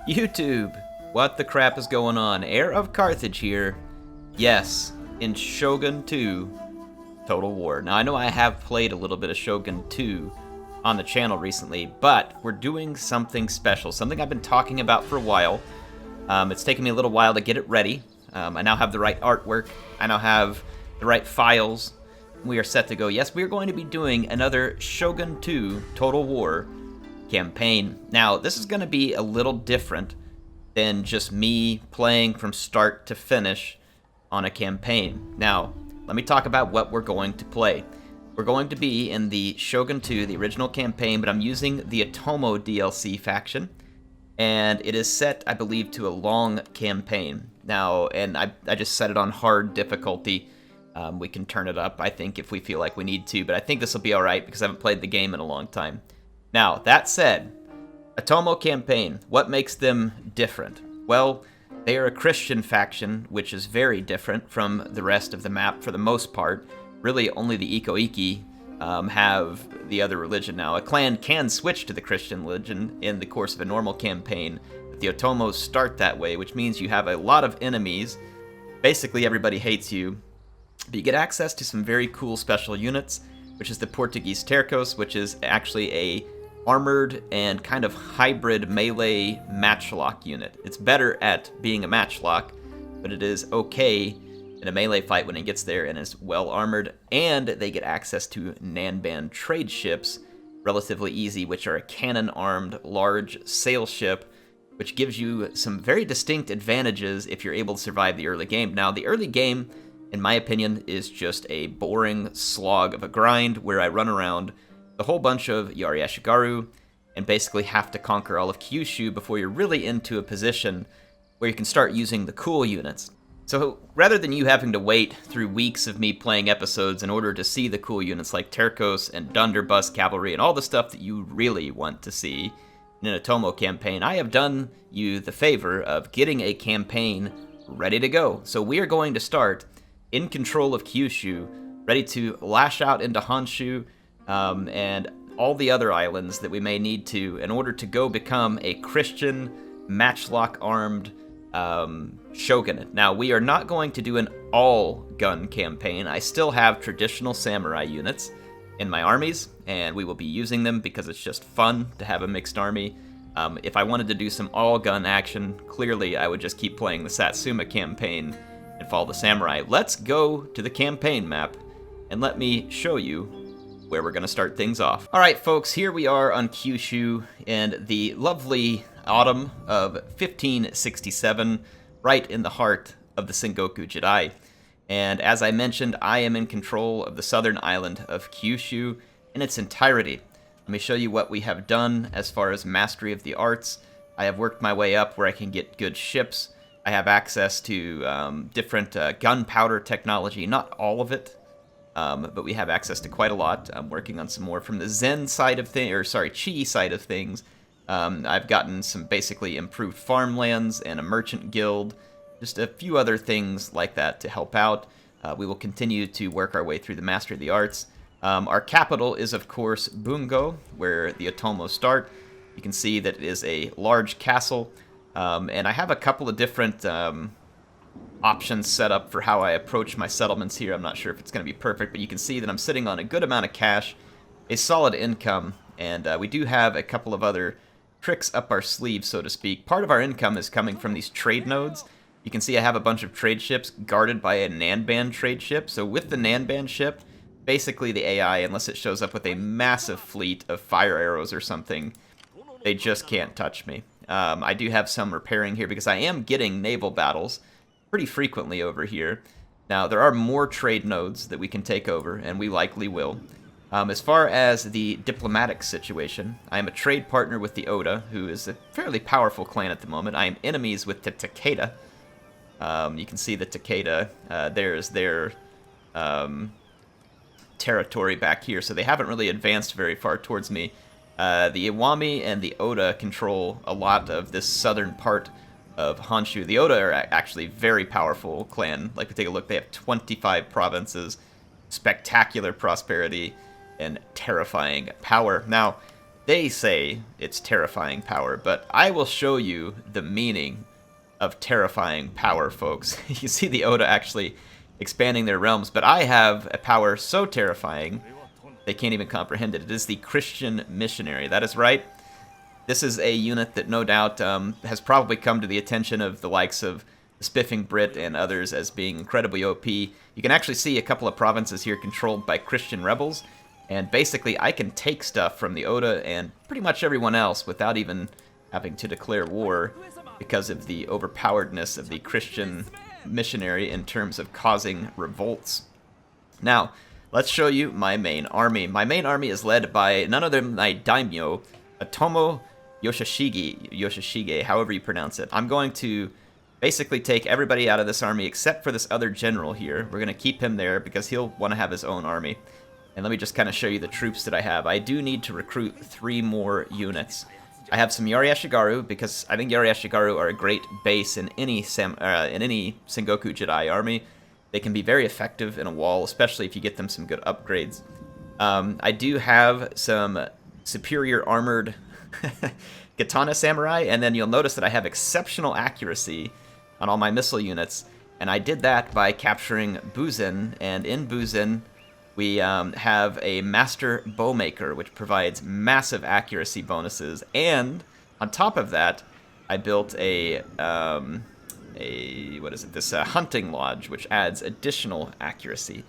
YouTube, what the crap is going on? HeirofCarthage here. Yes, in Shogun 2 Total War. Now, I know I have played a little bit of Shogun 2 on the channel recently, but we're doing something special, something I've been talking about for a while. It's taken me a little while to get it ready. I now have the right artwork. I now have the right files. We are set to go. Yes, we are going to be doing another Shogun 2 Total War campaign. Now, this is going to be a little different than just me playing from start to finish on a campaign. Now, let me talk about what we're going to play. We're going to be in the Shogun 2, the original campaign, but I'm using the Otomo DLC faction, and it is set, I believe, to a long campaign. Now, and I just set it on hard difficulty. We can turn it up, I think, if we feel like we need to, but I think this will be alright because I haven't played the game in a long time. Now, that said, Otomo campaign, what makes them different? Well, they are a Christian faction, which is very different from the rest of the map for the most part. Really, only the Iko-Iki have the other religion now. A clan can switch to the Christian religion in the course of a normal campaign, but the Otomos start that way, which means you have a lot of enemies. Basically, everybody hates you, but you get access to some very cool special units, which is the Portuguese Tercos, which is actually a armored and kind of hybrid melee matchlock unit. It's better at being a matchlock, but it is okay in a melee fight when it gets there and is well armored, and they get access to Nanban trade ships relatively easy, which are a cannon-armed large sail ship, which gives you some very distinct advantages if you're able to survive the early game. Now, the early game, in my opinion, is just a boring slog of a grind where I run around a whole bunch of Yari-Ashigaru and basically have to conquer all of Kyushu before you're really into a position where you can start using the cool units. So rather than you having to wait through weeks of me playing episodes in order to see the cool units like Tercos and Donderbuss Cavalry and all the stuff that you really want to see in an Otomo campaign, I have done you the favor of getting a campaign ready to go. So we are going to start in control of Kyushu, ready to lash out into Honshu, and all the other islands that we may need to in order to go become a Christian matchlock-armed shogunate. Now, we are not going to do an all-gun campaign. I still have traditional samurai units in my armies, and we will be using them because it's just fun to have a mixed army. If I wanted to do some all-gun action, clearly I would just keep playing the Satsuma campaign and follow the samurai. Let's go to the campaign map, and let me show you where we're going to start things off. Alright folks, here we are on Kyushu in the lovely autumn of 1567, right in the heart of the Sengoku Jidai. And as I mentioned, I am in control of the southern island of Kyushu in its entirety. Let me show you what we have done as far as mastery of the arts. I have worked my way up where I can get good ships. I have access to different gunpowder technology, not all of it, but we have access to quite a lot. I'm working on some more from the Zen side of things, or sorry, Chi side of things. I've gotten some basically improved farmlands and a merchant guild, just a few other things like that to help out. We will continue to work our way through the mastery of the arts. Our capital is, of course, Bungo, where the Otomos start. You can see that it is a large castle, and I have a couple of different options set up for how I approach my settlements here. I'm not sure if it's going to be perfect, but you can see that I'm sitting on a good amount of cash, a solid income, and we do have a couple of other tricks up our sleeves, so to speak. Part of our income is coming from these trade nodes. You can see I have a bunch of trade ships guarded by a Nanban trade ship. So with the Nanban ship, basically the AI, unless it shows up with a massive fleet of fire arrows or something, they just can't touch me. I do have some repairing here because I am getting naval battles pretty frequently over here. Now, there are more trade nodes that we can take over, and we likely will. As far as the diplomatic situation, I am a trade partner with the Oda, who is a fairly powerful clan at the moment. I am enemies with the Takeda. You can see the Takeda, there's their territory back here, so they haven't really advanced very far towards me. The Iwami and the Oda control a lot of this southern part of Honshu. The Oda are actually very powerful clan. Like, we take a look, they have 25 provinces, spectacular prosperity, and terrifying power. Now, They say it's terrifying power, but I will show you the meaning of terrifying power, folks. You see the Oda actually expanding their realms, but I have a power so terrifying they can't even comprehend it. It is the Christian Missionary. That is right. This is a unit that no doubt has probably come to the attention of the likes of the Spiffing Brit and others as being incredibly OP. You can actually see a couple of provinces here controlled by Christian rebels, and basically I can take stuff from the Oda and pretty much everyone else without even having to declare war because of the overpoweredness of the Christian Missionary in terms of causing revolts. Now, let's show you my main army. My main army is led by none other than my daimyo, Otomo Yoshishige, however you pronounce it. I'm going to basically take everybody out of this army except for this other general here. We're going to keep him there because he'll want to have his own army. And let me just kind of show you the troops that I have. I do need to recruit 3 more units. I have some Yari Ashigaru because I think Yari Ashigaru are a great base in any Sengoku Jedi army. They can be very effective in a wall, especially if you get them some good upgrades. I do have some superior armored Katana Samurai, and then you'll notice that I have exceptional accuracy on all my missile units, and I did that by capturing Buzen, and in Buzen we have a Master Bowmaker, which provides massive accuracy bonuses, and on top of that, I built a Hunting Lodge, which adds additional accuracy.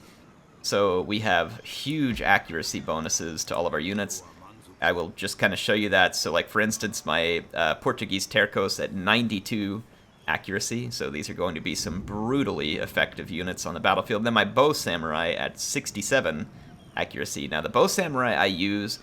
So we have huge accuracy bonuses to all of our units. I will just kind of show you that. So like for instance, my Portuguese Tercos at 92 accuracy. So these are going to be some brutally effective units on the battlefield. Then my Bow Samurai at 67 accuracy. Now the Bow Samurai I use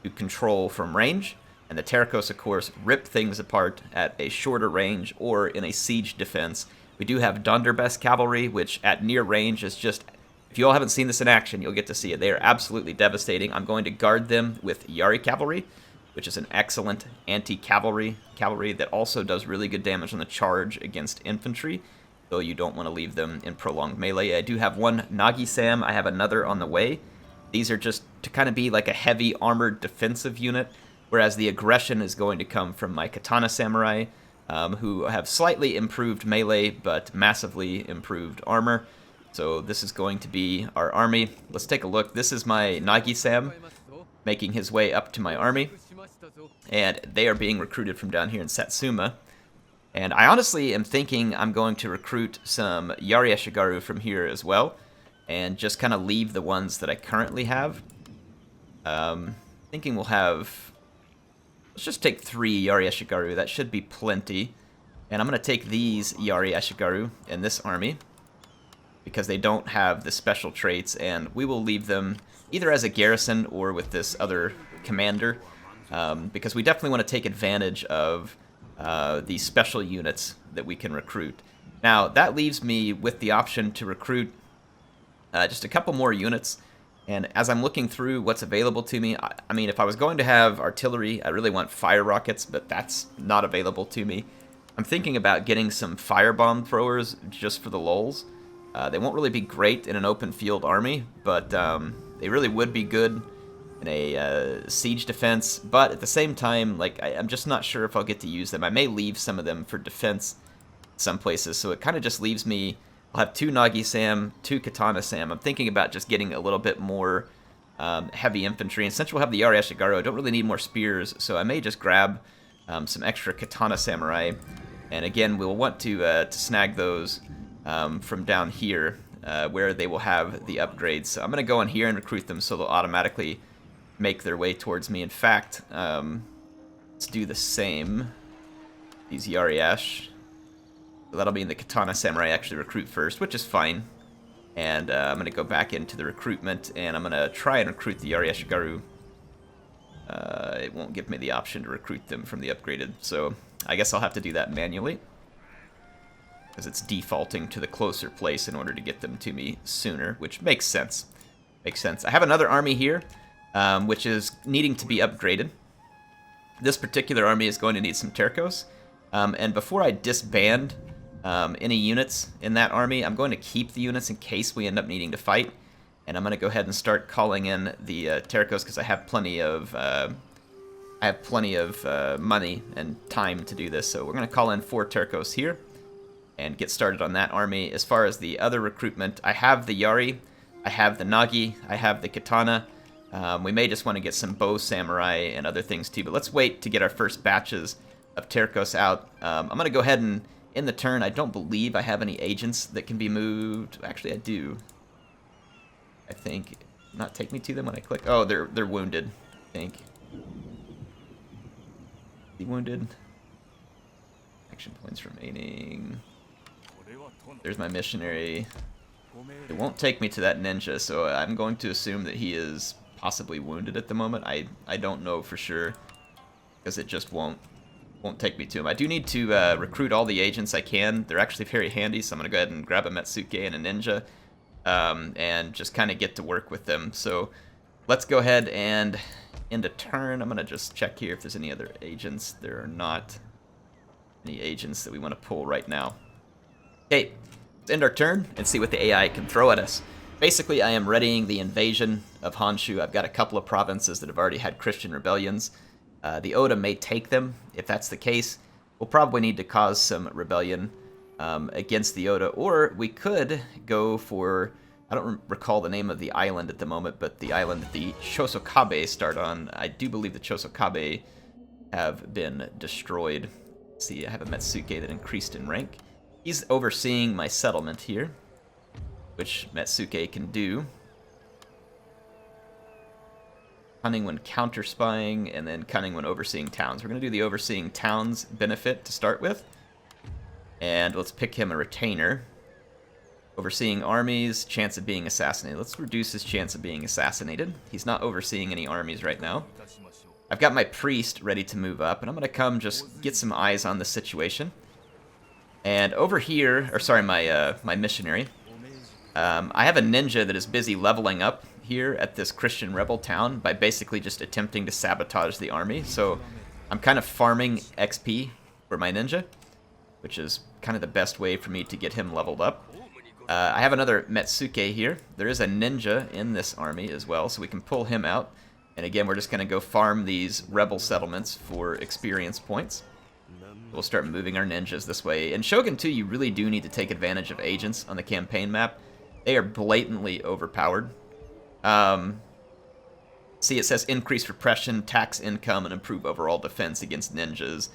to control from range, and the Tercos, of course, rip things apart at a shorter range or in a siege defense. We do have Donderbuss Cavalry, which at near range is just... If you all haven't seen this in action, you'll get to see it. They are absolutely devastating. I'm going to guard them with Yari Cavalry, which is an excellent anti-cavalry that also does really good damage on the charge against infantry, though you don't want to leave them in prolonged melee. I do have one Nagi Sam. I have another on the way. These are just to kind of be like a heavy armored defensive unit, whereas the aggression is going to come from my Katana Samurai, who have slightly improved melee, but massively improved armor. So this is going to be our army. Let's take a look. This is my Nagi Sam making his way up to my army, and they are being recruited from down here in Satsuma. And I honestly am thinking I'm going to recruit some Yari Ashigaru from here as well, and just kind of leave the ones that I currently have. Thinking we'll have... Let's just take 3 Yari Ashigaru. That should be plenty. And I'm going to take these Yari Ashigaru in this army, because they don't have the special traits, and we will leave them either as a garrison or with this other commander, because we definitely want to take advantage of these special units that we can recruit. Now, that leaves me with the option to recruit just a couple more units, and as I'm looking through what's available to me, I mean, if I was going to have artillery, I really want fire rockets, but that's not available to me. I'm thinking about getting some firebomb throwers just for the lulz. They won't really be great in an open field army, but they really would be good in a siege defense. But at the same time, like I'm just not sure if I'll get to use them. I may leave some of them for defense some places, so it kind of just leaves me... I'll have 2 Nagi Sam, 2 Katana Sam. I'm thinking about just getting a little bit more heavy infantry, and since we'll have the Yari Ashigaru, I don't really need more spears, so I may just grab some extra Katana Samurai, and again, we'll want to snag those from down here, where they will have the upgrades. So I'm going to go in here and recruit them so they'll automatically make their way towards me. In fact, let's do the same. These Yari Ash. So that'll mean the Katana Samurai actually recruit first, which is fine. And I'm going to go back into the recruitment, and I'm going to try and recruit the Yari Ashigaru. It won't give me the option to recruit them from the upgraded, so I guess I'll have to do that manually, because it's defaulting to the closer place in order to get them to me sooner, which makes sense. Makes sense. I have another army here, which is needing to be upgraded. This particular army is going to need some Tercos, and before I disband any units in that army, I'm going to keep the units in case we end up needing to fight, and I'm going to go ahead and start calling in the Tercos, because I have plenty of I have plenty of money and time to do this, so we're going to call in 4 Tercos here and get started on that army. As far as the other recruitment, I have the Yari, I have the Nagi, I have the Katana. We may just want to get some bow samurai and other things too, but let's wait to get our first batches of Tercos out. I'm going to go ahead and, in the turn, I don't believe I have any agents that can be moved. Actually, I do. I think. Not take me to them when I click. Oh, they're wounded, I think. He wounded. Action points remaining. There's my missionary. It won't take me to that ninja, so I'm going to assume that he is possibly wounded at the moment. I don't know for sure, because it just won't take me to him. I do need to recruit all the agents I can. They're actually very handy, so I'm going to go ahead and grab a Metsuke and a ninja and just kind of get to work with them. So let's go ahead and end a turn. I'm going to just check here if there's any other agents. There are not any agents that we want to pull right now. Okay, let's end our turn and see what the AI can throw at us. Basically, I am readying the invasion of Honshu. I've got a couple of provinces that have already had Christian rebellions. The Oda may take them. If that's the case, we'll probably need to cause some rebellion against the Oda, or we could go for, I don't recall the name of the island at the moment, but the island that the Chosokabe start on. I do believe the Chosokabe have been destroyed. Let's see, I have a Metsuke that increased in rank. He's overseeing my settlement here, which Metsuke can do. Cunning when counter-spying, and then cunning when overseeing towns. We're going to do the overseeing towns benefit to start with. And let's pick him a retainer. Overseeing armies, chance of being assassinated. Let's reduce his chance of being assassinated. He's not overseeing any armies right now. I've got my priest ready to move up, and I'm going to come just get some eyes on the situation. And over here, or sorry, my missionary. I have a ninja that is busy leveling up here at this Christian rebel town by basically just attempting to sabotage the army. So I'm kind of farming XP for my ninja, which is kind of the best way for me to get him leveled up. I have another Metsuke here. There is a ninja in this army as well, so we can pull him out. And again, we're just going to go farm these rebel settlements for experience points. We'll start moving our ninjas this way. In Shogun 2, you really do need to take advantage of agents on the campaign map. They are blatantly overpowered. See, it says increase repression, tax income, and improve overall defense against ninjas.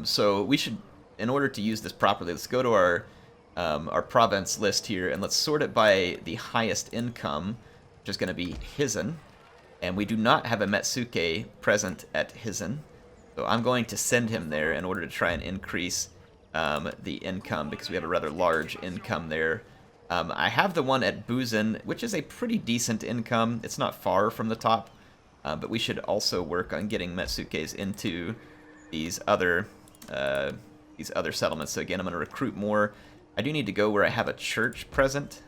So we should, in order to use this properly, let's go to our province list here, and let's sort it by the highest income, which is going to be Hizen. And we do not have a Metsuke present at Hizen. So I'm going to send him there in order to try and increase the income, because we have a rather large income there. I have the one at Buzen, which is a pretty decent income. It's not far from the top, but we should also work on getting Metsukes into these other settlements. So again, I'm going to recruit more. I do need to go where I have a church present,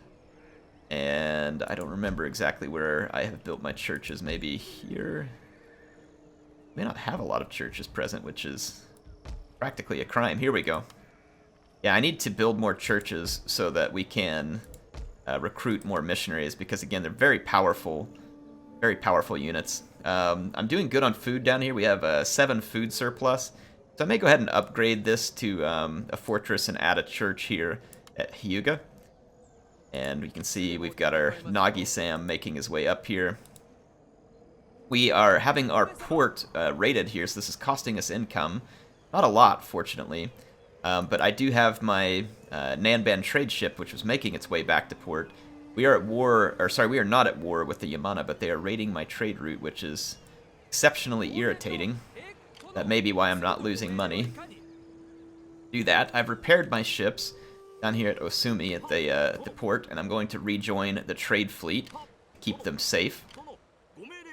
and I don't remember exactly where I have built my churches. Maybe here. I may not have a lot of churches present, which is practically a crime. Here we go. Yeah, I need to build more churches so that we can recruit more missionaries, because again, they're very powerful units. I'm doing good on food down here. We have a 7 food surplus, so I may go ahead and upgrade this to a fortress and add a church here at Hyuga. And we can see we've got our Nagi Sam making his way up here. We are having our port raided here, so this is costing us income. Not a lot, fortunately. But I do have my Nanban trade ship, which was making its way back to port. We are at war, or sorry, we are not at war with the Yamana, but they are raiding my trade route, which is exceptionally irritating. That may be why I'm not losing money. Do that. I've repaired my ships down here at Osumi at the port, and I'm going to rejoin the trade fleet, keep them safe.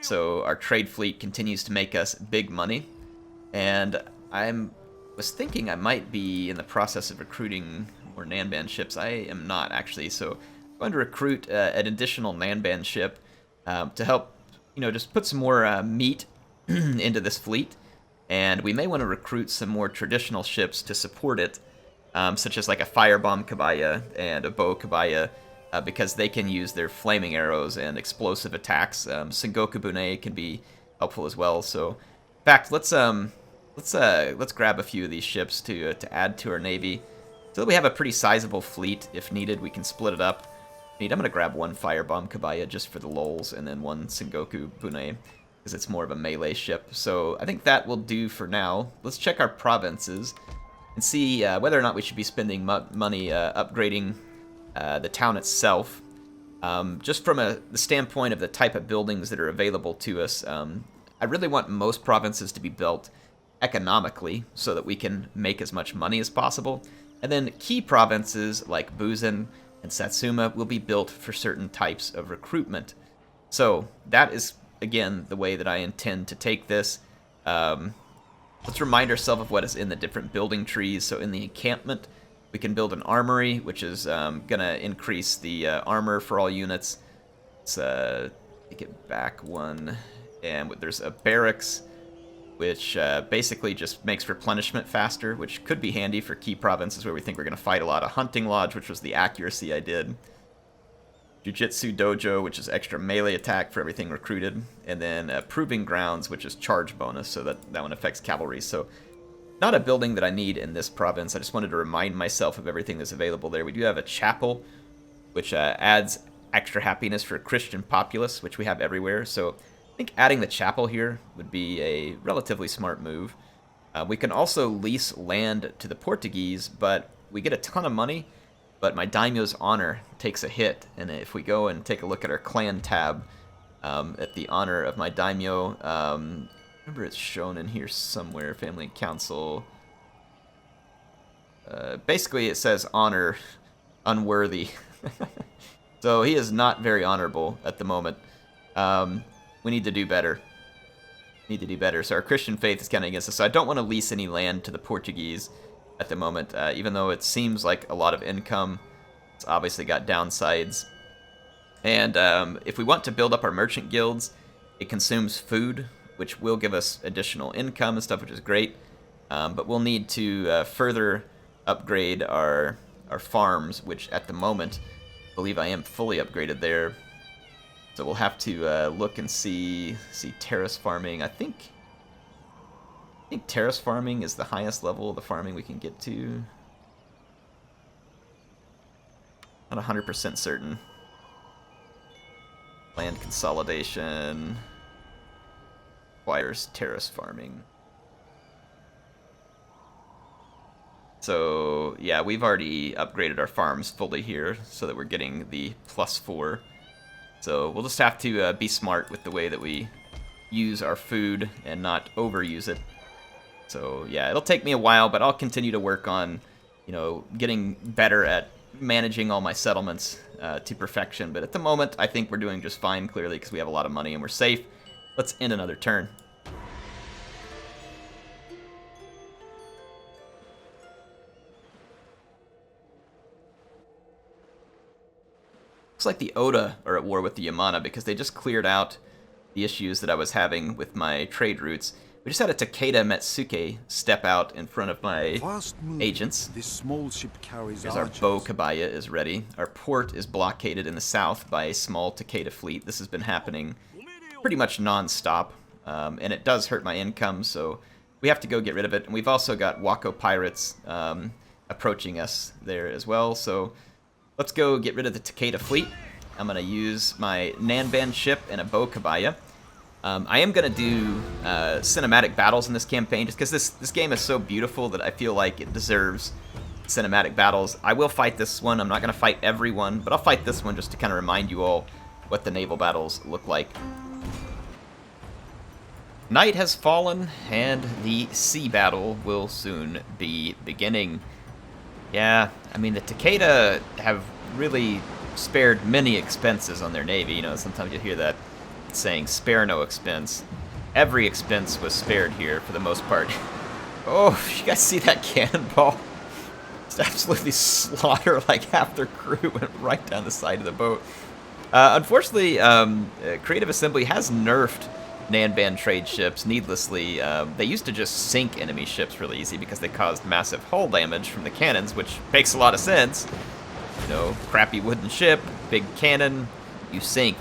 So our trade fleet continues to make us big money, and was thinking I might be in the process of recruiting more Nanban ships. I am not, actually, so I'm going to recruit an additional Nanban ship to help, just put some more meat into this fleet. And we may want to recruit some more traditional ships to support it, such as like a firebomb kabaya and a bow kabaya, because they can use their flaming arrows and explosive attacks. Sengoku Bune can be helpful as well, so fact, let's grab a few of these ships to add to our navy, so that we have a pretty sizable fleet. If needed, we can split it up. I'm gonna grab one firebomb kabaya just for the lulz, and then one Sengoku Bune, because it's more of a melee ship. So I think that will do for now. Let's check our provinces and see whether or not we should be spending money upgrading the town itself. Just from the standpoint of the type of buildings that are available to us, I really want most provinces to be built economically so that we can make as much money as possible. And then key provinces like Buzen and Satsuma will be built for certain types of recruitment. So that is, again, the way that I intend to take this. Let's remind ourselves of what is in the different building trees. So in the encampment, we can build an armory, which is going to increase the armor for all units. Let's take it back one. And there's a barracks, which basically just makes replenishment faster, which could be handy for key provinces where we think we're going to fight a lot. A hunting lodge, which was the accuracy I did. Jujitsu dojo, which is extra melee attack for everything recruited. And then proving grounds, which is charge bonus, so that one affects cavalry. So not a building that I need in this province. I just wanted to remind myself of everything that's available there. We do have a chapel, which adds extra happiness for Christian populace, which we have everywhere. So I think adding the chapel here would be a relatively smart move. We can also lease land to the Portuguese, but we get a ton of money, but my daimyo's honor takes a hit. And if we go and take a look at our clan tab, at the honor of my daimyo, remember it's shown in here somewhere, family and council. Basically it says honor unworthy. So he is not very honorable at the moment. We need to do better. So our Christian faith is kind of against us. So I don't want to lease any land to the Portuguese at the moment, even though it seems like a lot of income. It's obviously got downsides. And if we want to build up our merchant guilds, it consumes food, which will give us additional income and stuff, which is great. But we'll need to further upgrade our farms, which at the moment, I believe I am fully upgraded there. So we'll have to look and see terrace farming. I think terrace farming is the highest level of the farming we can get to. Not 100% certain. Land consolidation requires terrace farming. So yeah, we've already upgraded our farms fully here so that we're getting the +4. So we'll just have to be smart with the way that we use our food and not overuse it. So yeah, it'll take me a while, but I'll continue to work on, getting better at managing all my settlements to perfection. But at the moment, I think we're doing just fine, clearly, because we have a lot of money and we're safe. Let's end another turn. Looks like the Oda are at war with the Yamana because they just cleared out the issues that I was having with my trade routes. We just had a Takeda Metsuke step out in front of my agents. This small ship carries Here's our bow kabaya is ready. Our port is blockaded in the south by a small Takeda fleet. This has been happening pretty much non-stop, and it does hurt my income, so we have to go get rid of it. And we've also got Wako pirates approaching us there as well, so let's go get rid of the Takeda fleet. I'm going to use my Nanban ship and a bow kabaya. I am going to do cinematic battles in this campaign just because this game is so beautiful that I feel like it deserves cinematic battles. I will fight this one. I'm not going to fight everyone, but I'll fight this one just to kind of remind you all what the naval battles look like. Night has fallen, and the sea battle will soon be beginning. Yeah, I mean, the Takeda have really spared many expenses on their navy. Sometimes you hear that saying, spare no expense. Every expense was spared here for the most part. Oh, you guys see that cannonball? Just absolutely slaughter like half their crew went right down the side of the boat. Unfortunately, Creative Assembly has nerfed Nanban trade ships needlessly. They used to just sink enemy ships really easy because they caused massive hull damage from the cannons, which makes a lot of sense. Crappy wooden ship, big cannon, you sink.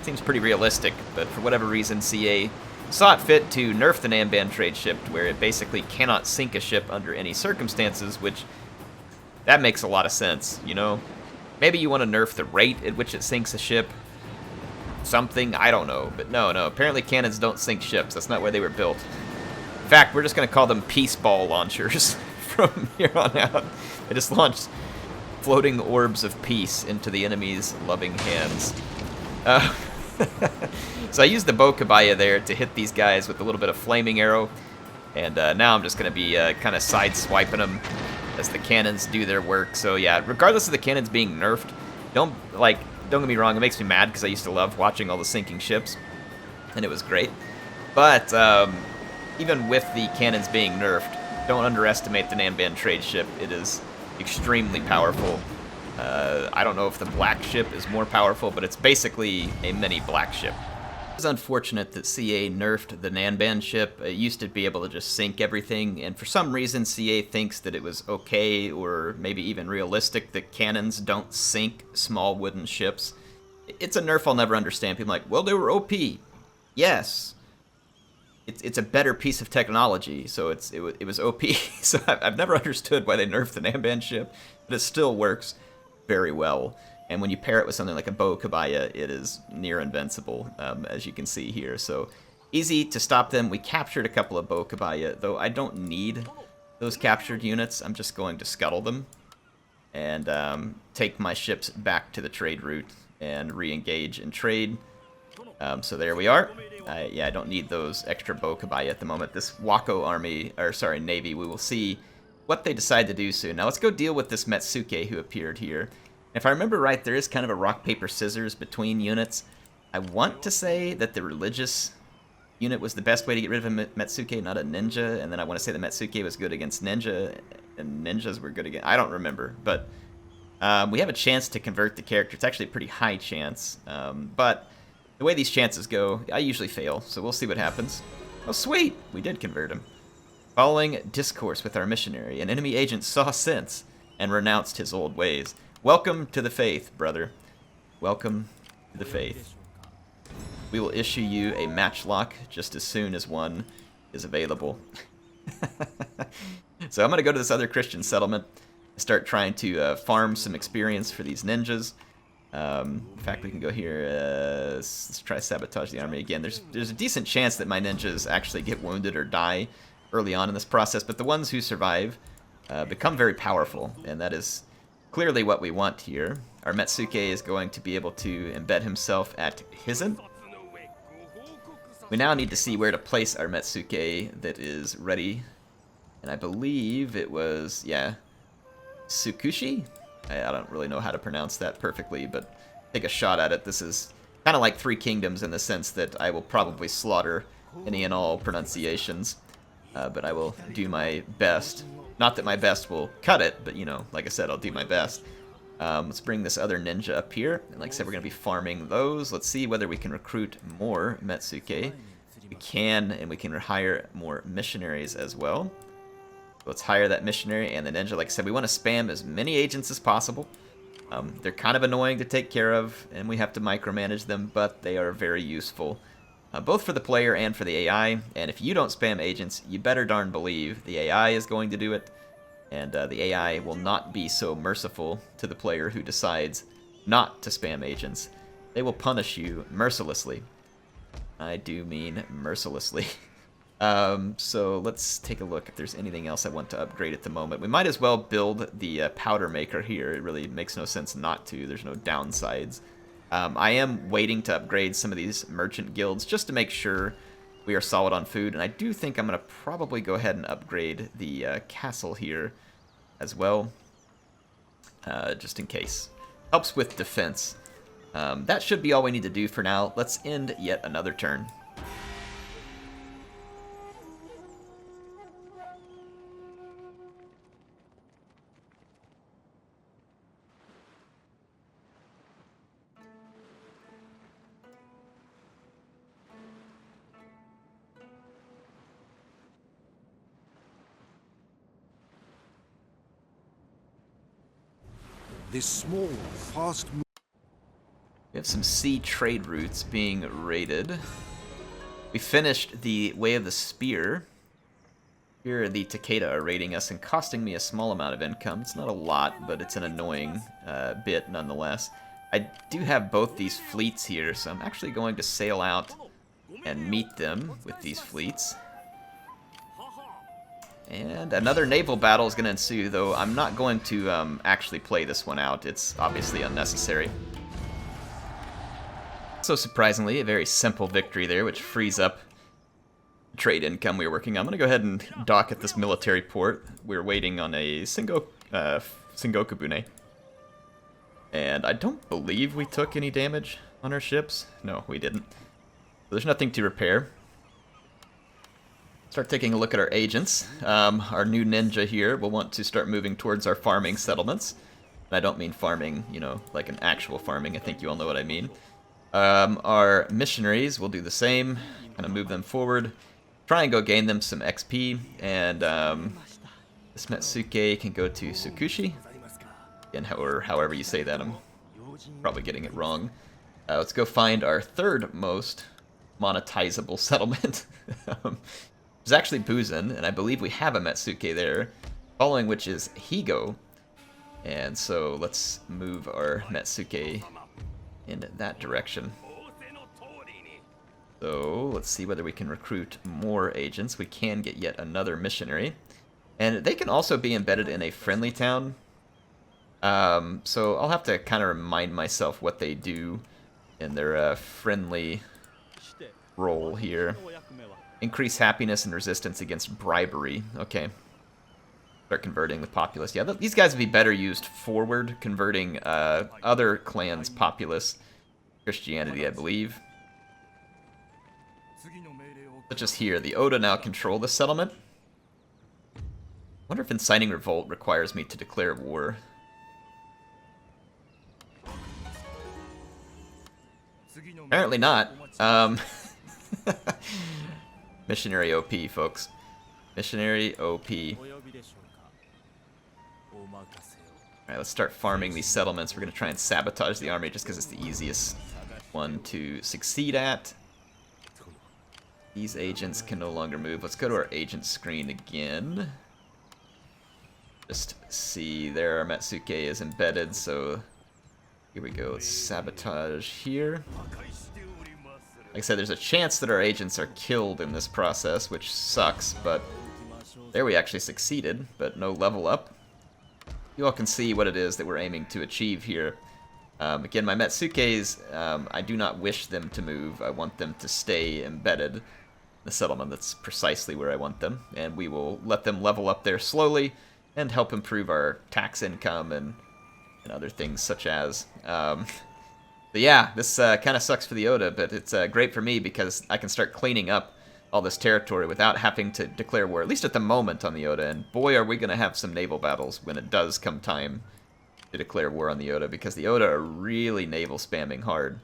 Seems pretty realistic, but for whatever reason, CA saw it fit to nerf the Nanban trade ship, where it basically cannot sink a ship under any circumstances, which, that makes a lot of sense, you know? Maybe you want to nerf the rate at which it sinks a ship. Something, I don't know. But no, apparently cannons don't sink ships. That's not where they were built. In fact, we're just going to call them peace ball launchers from here on out. They just launch floating orbs of peace into the enemy's loving hands. So I used the bow kabaya there to hit these guys with a little bit of flaming arrow. And now I'm just going to be kind of side-swiping them as the cannons do their work. So yeah, regardless of the cannons being nerfed, don't get me wrong, it makes me mad because I used to love watching all the sinking ships, and it was great. But even with the cannons being nerfed, don't underestimate the Nanban trade ship. It is extremely powerful. I don't know if the black ship is more powerful, but it's basically a mini black ship. It's unfortunate that CA nerfed the Nanban ship. It used to be able to just sink everything, and for some reason CA thinks that it was okay, or maybe even realistic, that cannons don't sink small wooden ships. It's a nerf I'll never understand. People are like, well, they were OP. Yes. It's a better piece of technology, so it was OP. So I've never understood why they nerfed the Nanban ship, but it still works very well. And when you pair it with something like a bow kabaya, it is near invincible, as you can see here. So easy to stop them. We captured a couple of bow kabaya, though I don't need those captured units. I'm just going to scuttle them and take my ships back to the trade route and re-engage in trade. So there we are. Yeah, I don't need those extra bow kabaya at the moment. This Wako army, or sorry, navy, we will see what they decide to do soon. Now let's go deal with this Metsuke who appeared here. If I remember right, there is kind of a rock, paper, scissors between units. I want to say that the religious unit was the best way to get rid of a Metsuke, not a ninja, and then I want to say the Metsuke was good against ninja, and ninjas were good against... I don't remember, but we have a chance to convert the character. It's actually a pretty high chance, but the way these chances go, I usually fail, so we'll see what happens. Oh, sweet! We did convert him. Following discourse with our missionary, an enemy agent saw sense and renounced his old ways. Welcome to the faith, brother. Welcome to the faith. We will issue you a matchlock just as soon as one is available. So I'm going to go to this other Christian settlement and start trying to farm some experience for these ninjas. In fact, we can go here. Let's try Sabotage the Army again. There's a decent chance that my ninjas actually get wounded or die early on in this process, but the ones who survive become very powerful, and that is clearly what we want here. Our Metsuke is going to be able to embed himself at Hizen. We now need to see where to place our Metsuke that is ready. And I believe it was, yeah, Tsukushi? I don't really know how to pronounce that perfectly, but take a shot at it. This is kind of like Three Kingdoms in the sense that I will probably slaughter any and all pronunciations. But I will do my best. Not that my best will cut it, but, you know, like I said, I'll do my best. Let's bring this other ninja up here. And like I said, we're going to be farming those. Let's see whether we can recruit more Metsuke. We can, and we can hire more missionaries as well. Let's hire that missionary and the ninja. Like I said, we want to spam as many agents as possible. They're kind of annoying to take care of, and we have to micromanage them, but they are very useful. Both for the player and for the AI, and if you don't spam agents, you better darn believe the AI is going to do it, and the AI will not be so merciful to the player who decides not to spam agents. They will punish you mercilessly. I do mean mercilessly. So let's take a look if there's anything else I want to upgrade at the moment. We might as well build the powder maker here. It really makes no sense not to. There's no downsides. I am waiting to upgrade some of these merchant guilds just to make sure we are solid on food, and I do think I'm going to probably go ahead and upgrade the castle here as well, just in case. Helps with defense. That should be all we need to do for now. Let's end yet another turn. This small, fast move. We have some sea trade routes being raided. We finished the Way of the Spear. Here the Takeda are raiding us and costing me a small amount of income. It's not a lot, but it's an annoying bit nonetheless. I do have both these fleets here, so I'm actually going to sail out and meet them with these fleets. And another naval battle is going to ensue, though I'm not going to actually play this one out. It's obviously unnecessary. So surprisingly, a very simple victory there, which frees up trade income we were working on. I'm going to go ahead and dock at this military port. We're waiting on a Sengokubune. And I don't believe we took any damage on our ships. No, we didn't. There's nothing to repair. Start taking a look at our agents. Our new ninja here will want to start moving towards our farming settlements. And I don't mean farming, you know, like an actual farming. I think you all know what I mean. Our missionaries will do the same. Kind of move them forward. Try and go gain them some XP. And this Metsuke can go to Tsukushi. Again, or however you say that. I'm probably getting it wrong. Let's go find our third most monetizable settlement. It's actually Buzen, and I believe we have a Metsuke there, following which is Higo. And so let's move our Metsuke in that direction. So let's see whether we can recruit more agents. We can get yet another missionary. And they can also be embedded in a friendly town. So I'll have to kind of remind myself what they do in their friendly role here. Increase happiness and resistance against bribery. Okay. Start converting the populace. Yeah, these guys would be better used forward, converting other clans' populace. Christianity, I believe. Such as here, the Oda now control the settlement. I wonder if inciting revolt requires me to declare war. Apparently not. Missionary OP, folks. Missionary OP. Alright, let's start farming these settlements. We're going to try and sabotage the army just because it's the easiest one to succeed at. These agents can no longer move. Let's go to our agent screen again. Just see there, our Metsuke is embedded, so here we go. Let's sabotage here. Like I said, there's a chance that our agents are killed in this process, which sucks, but there we actually succeeded, but no level up. You all can see what it is that we're aiming to achieve here. Again, my Metsukes, I do not wish them to move. I want them to stay embedded in the settlement. That's precisely where I want them, and we will let them level up there slowly and help improve our tax income and other things such as... But yeah, this kind of sucks for the Oda, but it's great for me because I can start cleaning up all this territory without having to declare war, at least at the moment on the Oda. And boy, are we going to have some naval battles when it does come time to declare war on the Oda, because the Oda are really naval spamming hard.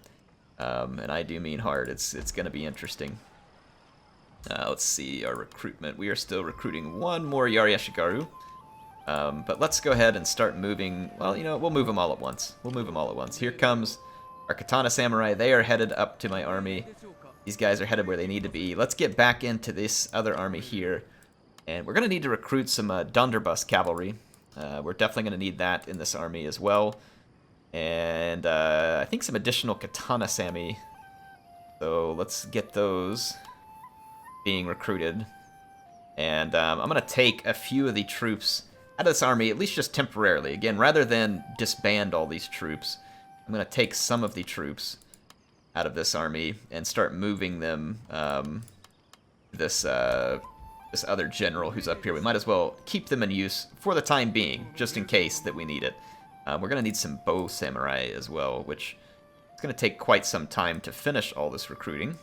And I do mean hard. It's going to be interesting. Let's see our recruitment. We are still recruiting one more Yari-Ashigaru. But let's go ahead and start moving. Well, you know, we'll move them all at once. We'll move them all at once. Here comes our Katana Samurai. They are headed up to my army. These guys are headed where they need to be. Let's get back into this other army here. And we're going to need to recruit some Donderbuss cavalry. We're definitely going to need that in this army as well. And I think some additional Katana Sami. So let's get those being recruited. And I'm going to take a few of the troops out of this army, at least just temporarily. Again, rather than disband all these troops, I'm going to take some of the troops out of this army and start moving them this other general who's up here. We might as well keep them in use for the time being, just in case that we need it. We're going to need some bow samurai as well, which is going to take quite some time to finish all this recruiting.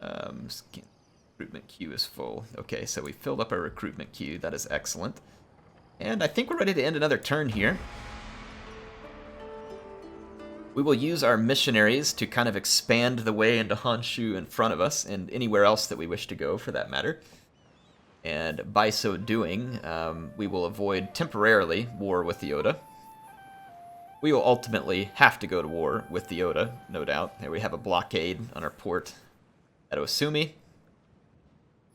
Recruitment queue is full. Okay, so we filled up our recruitment queue. That is excellent. And I think we're ready to end another turn here. We will use our missionaries to kind of expand the way into Honshu in front of us, and anywhere else that we wish to go, for that matter. And by so doing, we will avoid temporarily war with the Oda. We will ultimately have to go to war with the Oda, no doubt. There we have a blockade on our port at Osumi.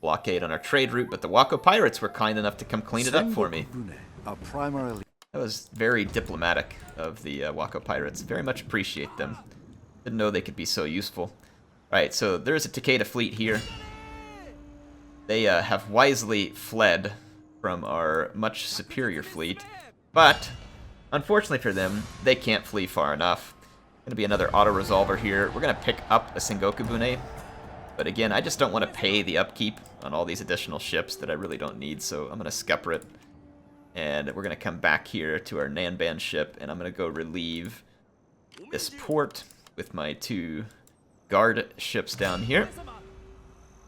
Blockade on our trade route, but the Wako pirates were kind enough to come clean it up for me. That was very diplomatic of the Wako pirates. Very much appreciate them. Didn't know they could be so useful. Alright, so there's a Takeda fleet here. They have wisely fled from our much superior fleet, but unfortunately for them, they can't flee far enough. Gonna be another auto-resolver here. We're gonna pick up a Sengoku Bune, but again, I just don't want to pay the upkeep on all these additional ships that I really don't need, so I'm gonna scupper it. And we're gonna come back here to our Nanban ship, and I'm gonna go relieve this port with my 2 guard ships down here.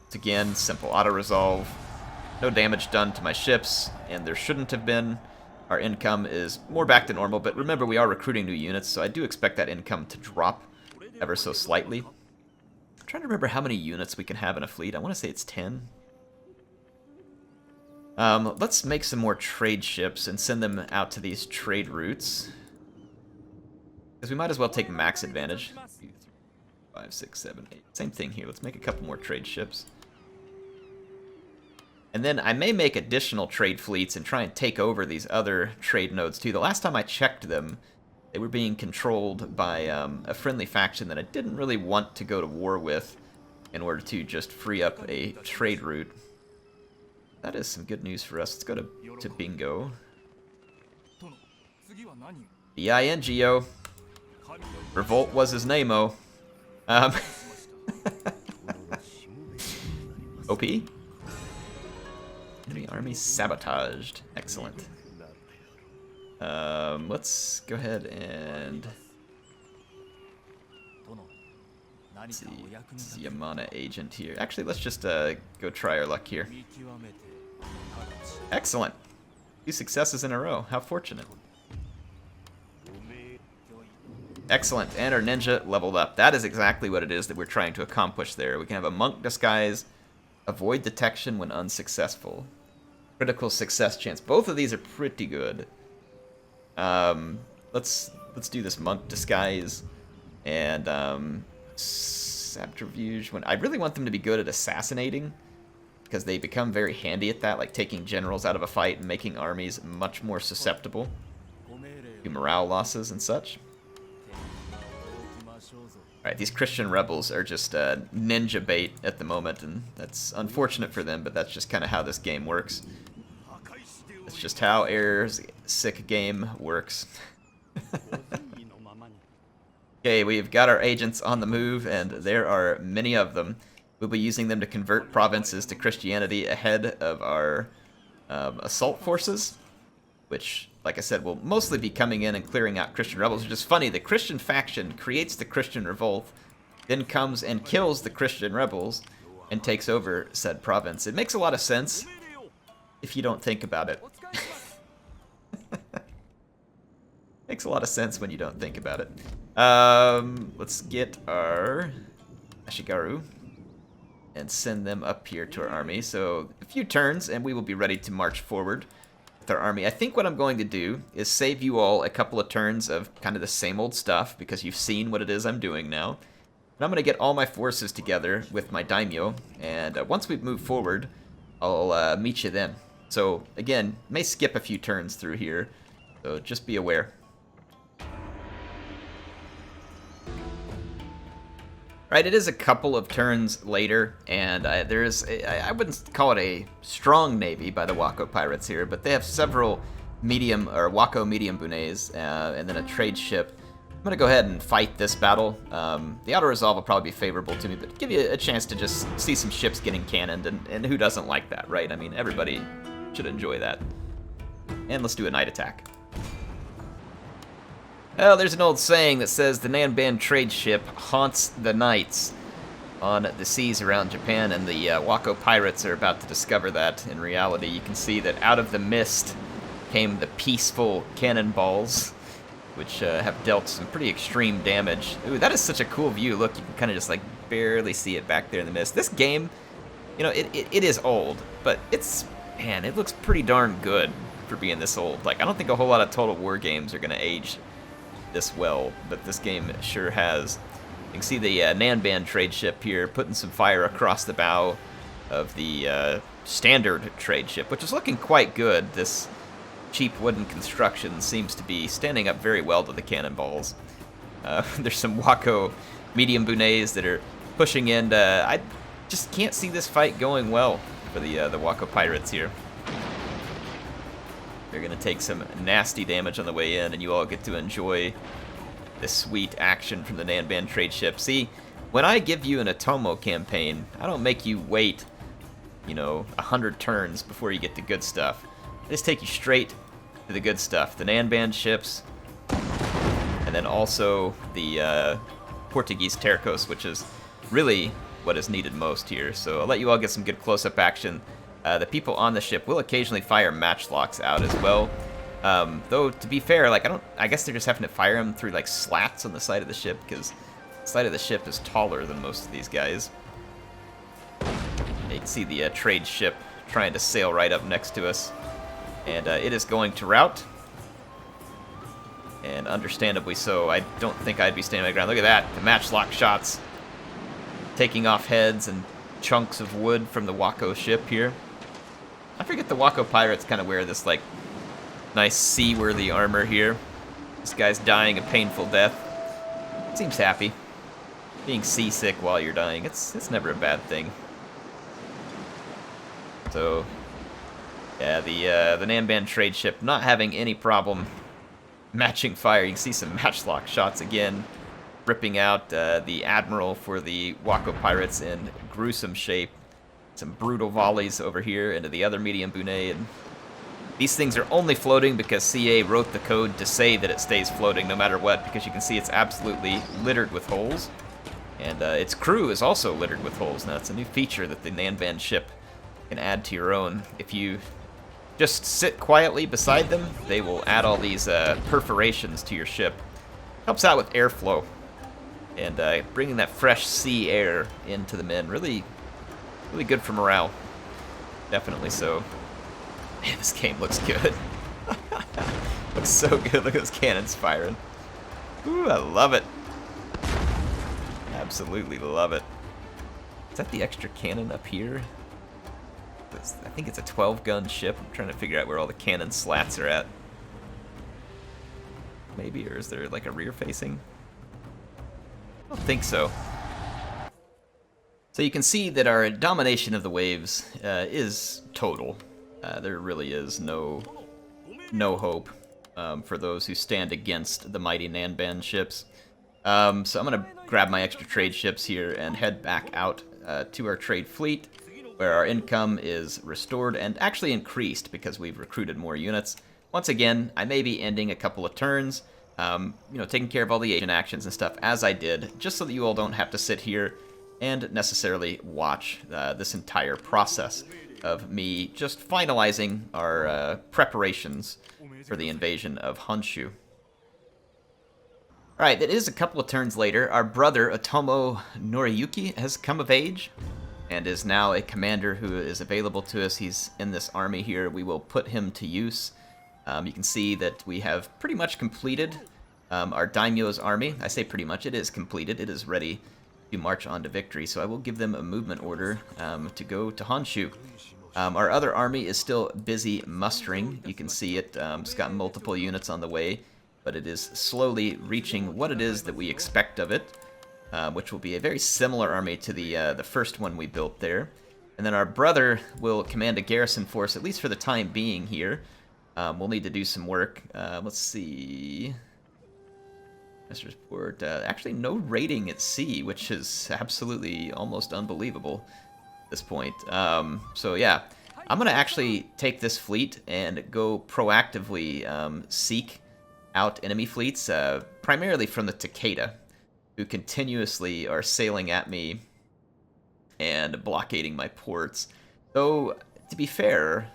It's again, simple auto-resolve. No damage done to my ships, and there shouldn't have been. Our income is more back to normal, but remember we are recruiting new units, so I do expect that income to drop ever so slightly. I'm trying to remember how many units we can have in a fleet. I want to say it's 10. Let's make some more trade ships and send them out to these trade routes. Because we might as well take max advantage. 5, 6, 7, 8. Same thing here. Let's make a couple more trade ships. And then I may make additional trade fleets and try and take over these other trade nodes too. The last time I checked them, they were being controlled by a friendly faction that I didn't really want to go to war with in order to just free up a trade route. That is some good news for us. Let's go to Bingo. B-I-N-G-O. Revolt was his name-o. OP? Enemy army sabotaged. Excellent. Let's go ahead and... Let's see. This is Yamana agent here. Actually, let's just go try our luck here. Excellent. 2 successes in a row. How fortunate. Excellent. And our ninja leveled up. That is exactly what it is that we're trying to accomplish there. We can have a monk disguise, avoid detection when unsuccessful. Critical success chance. Both of these are pretty good. Let's do this monk disguise and subterfuge. When I really want them to be good at assassinating, because they become very handy at that, like taking generals out of a fight and making armies much more susceptible to morale losses and such. Alright, these Christian rebels are just ninja bait at the moment, and that's unfortunate for them, but that's just kind of how this game works. That's just how Air's sick game works. Okay, we've got our agents on the move, and there are many of them. We'll be using them to convert provinces to Christianity ahead of our assault forces, which, like I said, will mostly be coming in and clearing out Christian rebels, which is funny. The Christian faction creates the Christian revolt, then comes and kills the Christian rebels, and takes over said province. It makes a lot of sense if you don't think about it. Makes a lot of sense when you don't think about it. Let's get our Ashigaru and send them up here to our army. So a few turns, and we will be ready to march forward with our army. I think what I'm going to do is save you all a couple of turns of kind of the same old stuff, because you've seen what it is I'm doing now. And I'm going to get all my forces together with my daimyo, and once we move forward, I'll meet you then. So again, may skip a few turns through here, so just be aware. Right, it is a couple of turns later, and I wouldn't call it a strong navy by the Wako pirates here, but they have several medium, or Wako medium bunes, and then a trade ship. I'm going to go ahead and fight this battle. The auto-resolve will probably be favorable to me, but give you a chance to just see some ships getting cannoned, and who doesn't like that, right? I mean, everybody should enjoy that. And let's do a night attack. Well, there's an old saying that says the Nanban trade ship haunts the nights on the seas around Japan, and the Wako pirates are about to discover that in reality. You can see that out of the mist came the peaceful cannonballs, which have dealt some pretty extreme damage. Ooh, that is such a cool view. Look, you can kind of just like barely see it back there in the mist. This game, you know, it is old, but man, it looks pretty darn good for being this old. Like, I don't think a whole lot of Total War games are going to age this well, but this game sure has. You can see the Nanban trade ship here putting some fire across the bow of the standard trade ship, which is looking quite good. This cheap wooden construction seems to be standing up very well to the cannonballs. There's some Wako medium bunets that are pushing in. I just can't see this fight going well for the Wako pirates here. They're going to take some nasty damage on the way in, and you all get to enjoy this sweet action from the Nanban trade ship. See, when I give you an Otomo campaign, I don't make you wait, 100 turns before you get the good stuff. I just take you straight to the good stuff. The Nanban ships, and then also the Portuguese Tercos, which is really what is needed most here. So I'll let you all get some good close-up action. The people on the ship will occasionally fire matchlocks out as well. Though, to be fair, I guess they're just having to fire them through, slats on the side of the ship, because the side of the ship is taller than most of these guys. You can see the trade ship trying to sail right up next to us. And it is going to rout. And understandably so. I don't think I'd be standing my ground. Look at that, the matchlock shots. Taking off heads and chunks of wood from the Wako ship here. I forget the Wako pirates kind of wear this, nice seaworthy armor here. This guy's dying a painful death. Seems happy. Being seasick while you're dying, it's never a bad thing. So, yeah, the Nanban trade ship not having any problem matching fire. You can see some matchlock shots again, ripping out the admiral for the Wako pirates in gruesome shape. Some brutal volleys over here into the other medium bunet, and these things are only floating because CA wrote the code to say that it stays floating no matter what, because you can see it's absolutely littered with holes. And its crew is also littered with holes. Now, it's a new feature that the Nanban ship can add to your own. If you just sit quietly beside them, they will add all these perforations to your ship. Helps out with airflow. And bringing that fresh sea air into the men, really good for morale. Definitely so. Man, this game looks good. Looks so good. Look at those cannons firing. Ooh, I love it. Absolutely love it. Is that the extra cannon up here? I think it's a 12-gun ship. I'm trying to figure out where all the cannon slats are at. Maybe, or is there a rear facing? I don't think so. So you can see that our domination of the waves is total. There really is no hope for those who stand against the mighty Nanban ships. So I'm going to grab my extra trade ships here and head back out to our trade fleet, where our income is restored and actually increased because we've recruited more units. Once again, I may be ending a couple of turns, taking care of all the agent actions and stuff as I did, just so that you all don't have to sit here and necessarily watch this entire process of me just finalizing our preparations for the invasion of Honshu. Alright, it is a couple of turns later. Our brother, Otomo Noriyuki, has come of age and is now a commander who is available to us. He's in this army here. We will put him to use. You can see that we have pretty much completed our daimyo's army. I say pretty much, it is completed. It is ready to march on to victory, so I will give them a movement order to go to Honshu. Our other army is still busy mustering. You can see it. It's got multiple units on the way, but it is slowly reaching what it is that we expect of it, which will be a very similar army to the first one we built there. And then our brother will command a garrison force, at least for the time being here. We'll need to do some work. Let's see. Master's Port. Actually, no raiding at sea, which is absolutely almost unbelievable at this point. So yeah, I'm going to actually take this fleet and go proactively seek out enemy fleets, primarily from the Takeda, who continuously are sailing at me and blockading my ports. Though, to be fair,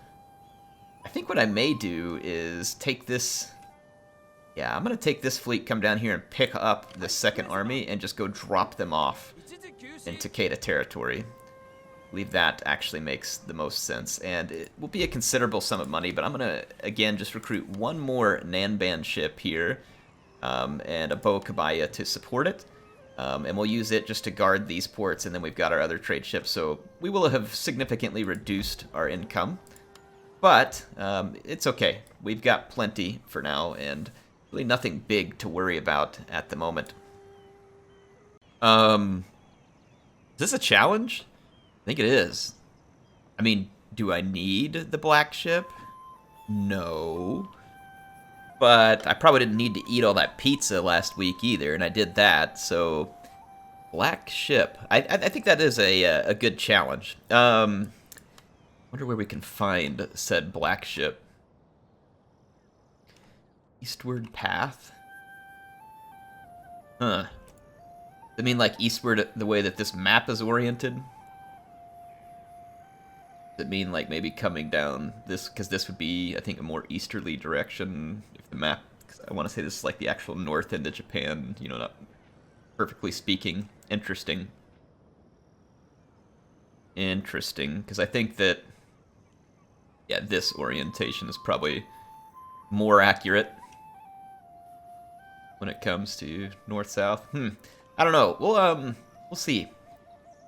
I think what I may do is take this... Yeah, I'm going to take this fleet, come down here and pick up the second army and just go drop them off in Takeda territory. I believe that actually makes the most sense, and it will be a considerable sum of money, but I'm going to, again, just recruit one more Nanban ship here and a bow kabaya to support it. And we'll use it just to guard these ports, and then we've got our other trade ships, so we will have significantly reduced our income. But it's okay. We've got plenty for now, and really nothing big to worry about at the moment. Is this a challenge? I think it is. I mean, do I need the black ship? No. But I probably didn't need to eat all that pizza last week either, and I did that, so... Black ship. I think that is a good challenge. Wonder where we can find said black ship. Eastward path? Huh. I mean, like, eastward the way that this map is oriented? Does it mean, like, maybe coming down this... Because this would be, I think, a more easterly direction if the map... Cause I want to say this is, like, the actual north end of Japan, you know, not perfectly speaking. Interesting. Interesting, because I think that... Yeah, this orientation is probably more accurate when it comes to north-south. I don't know. We'll see.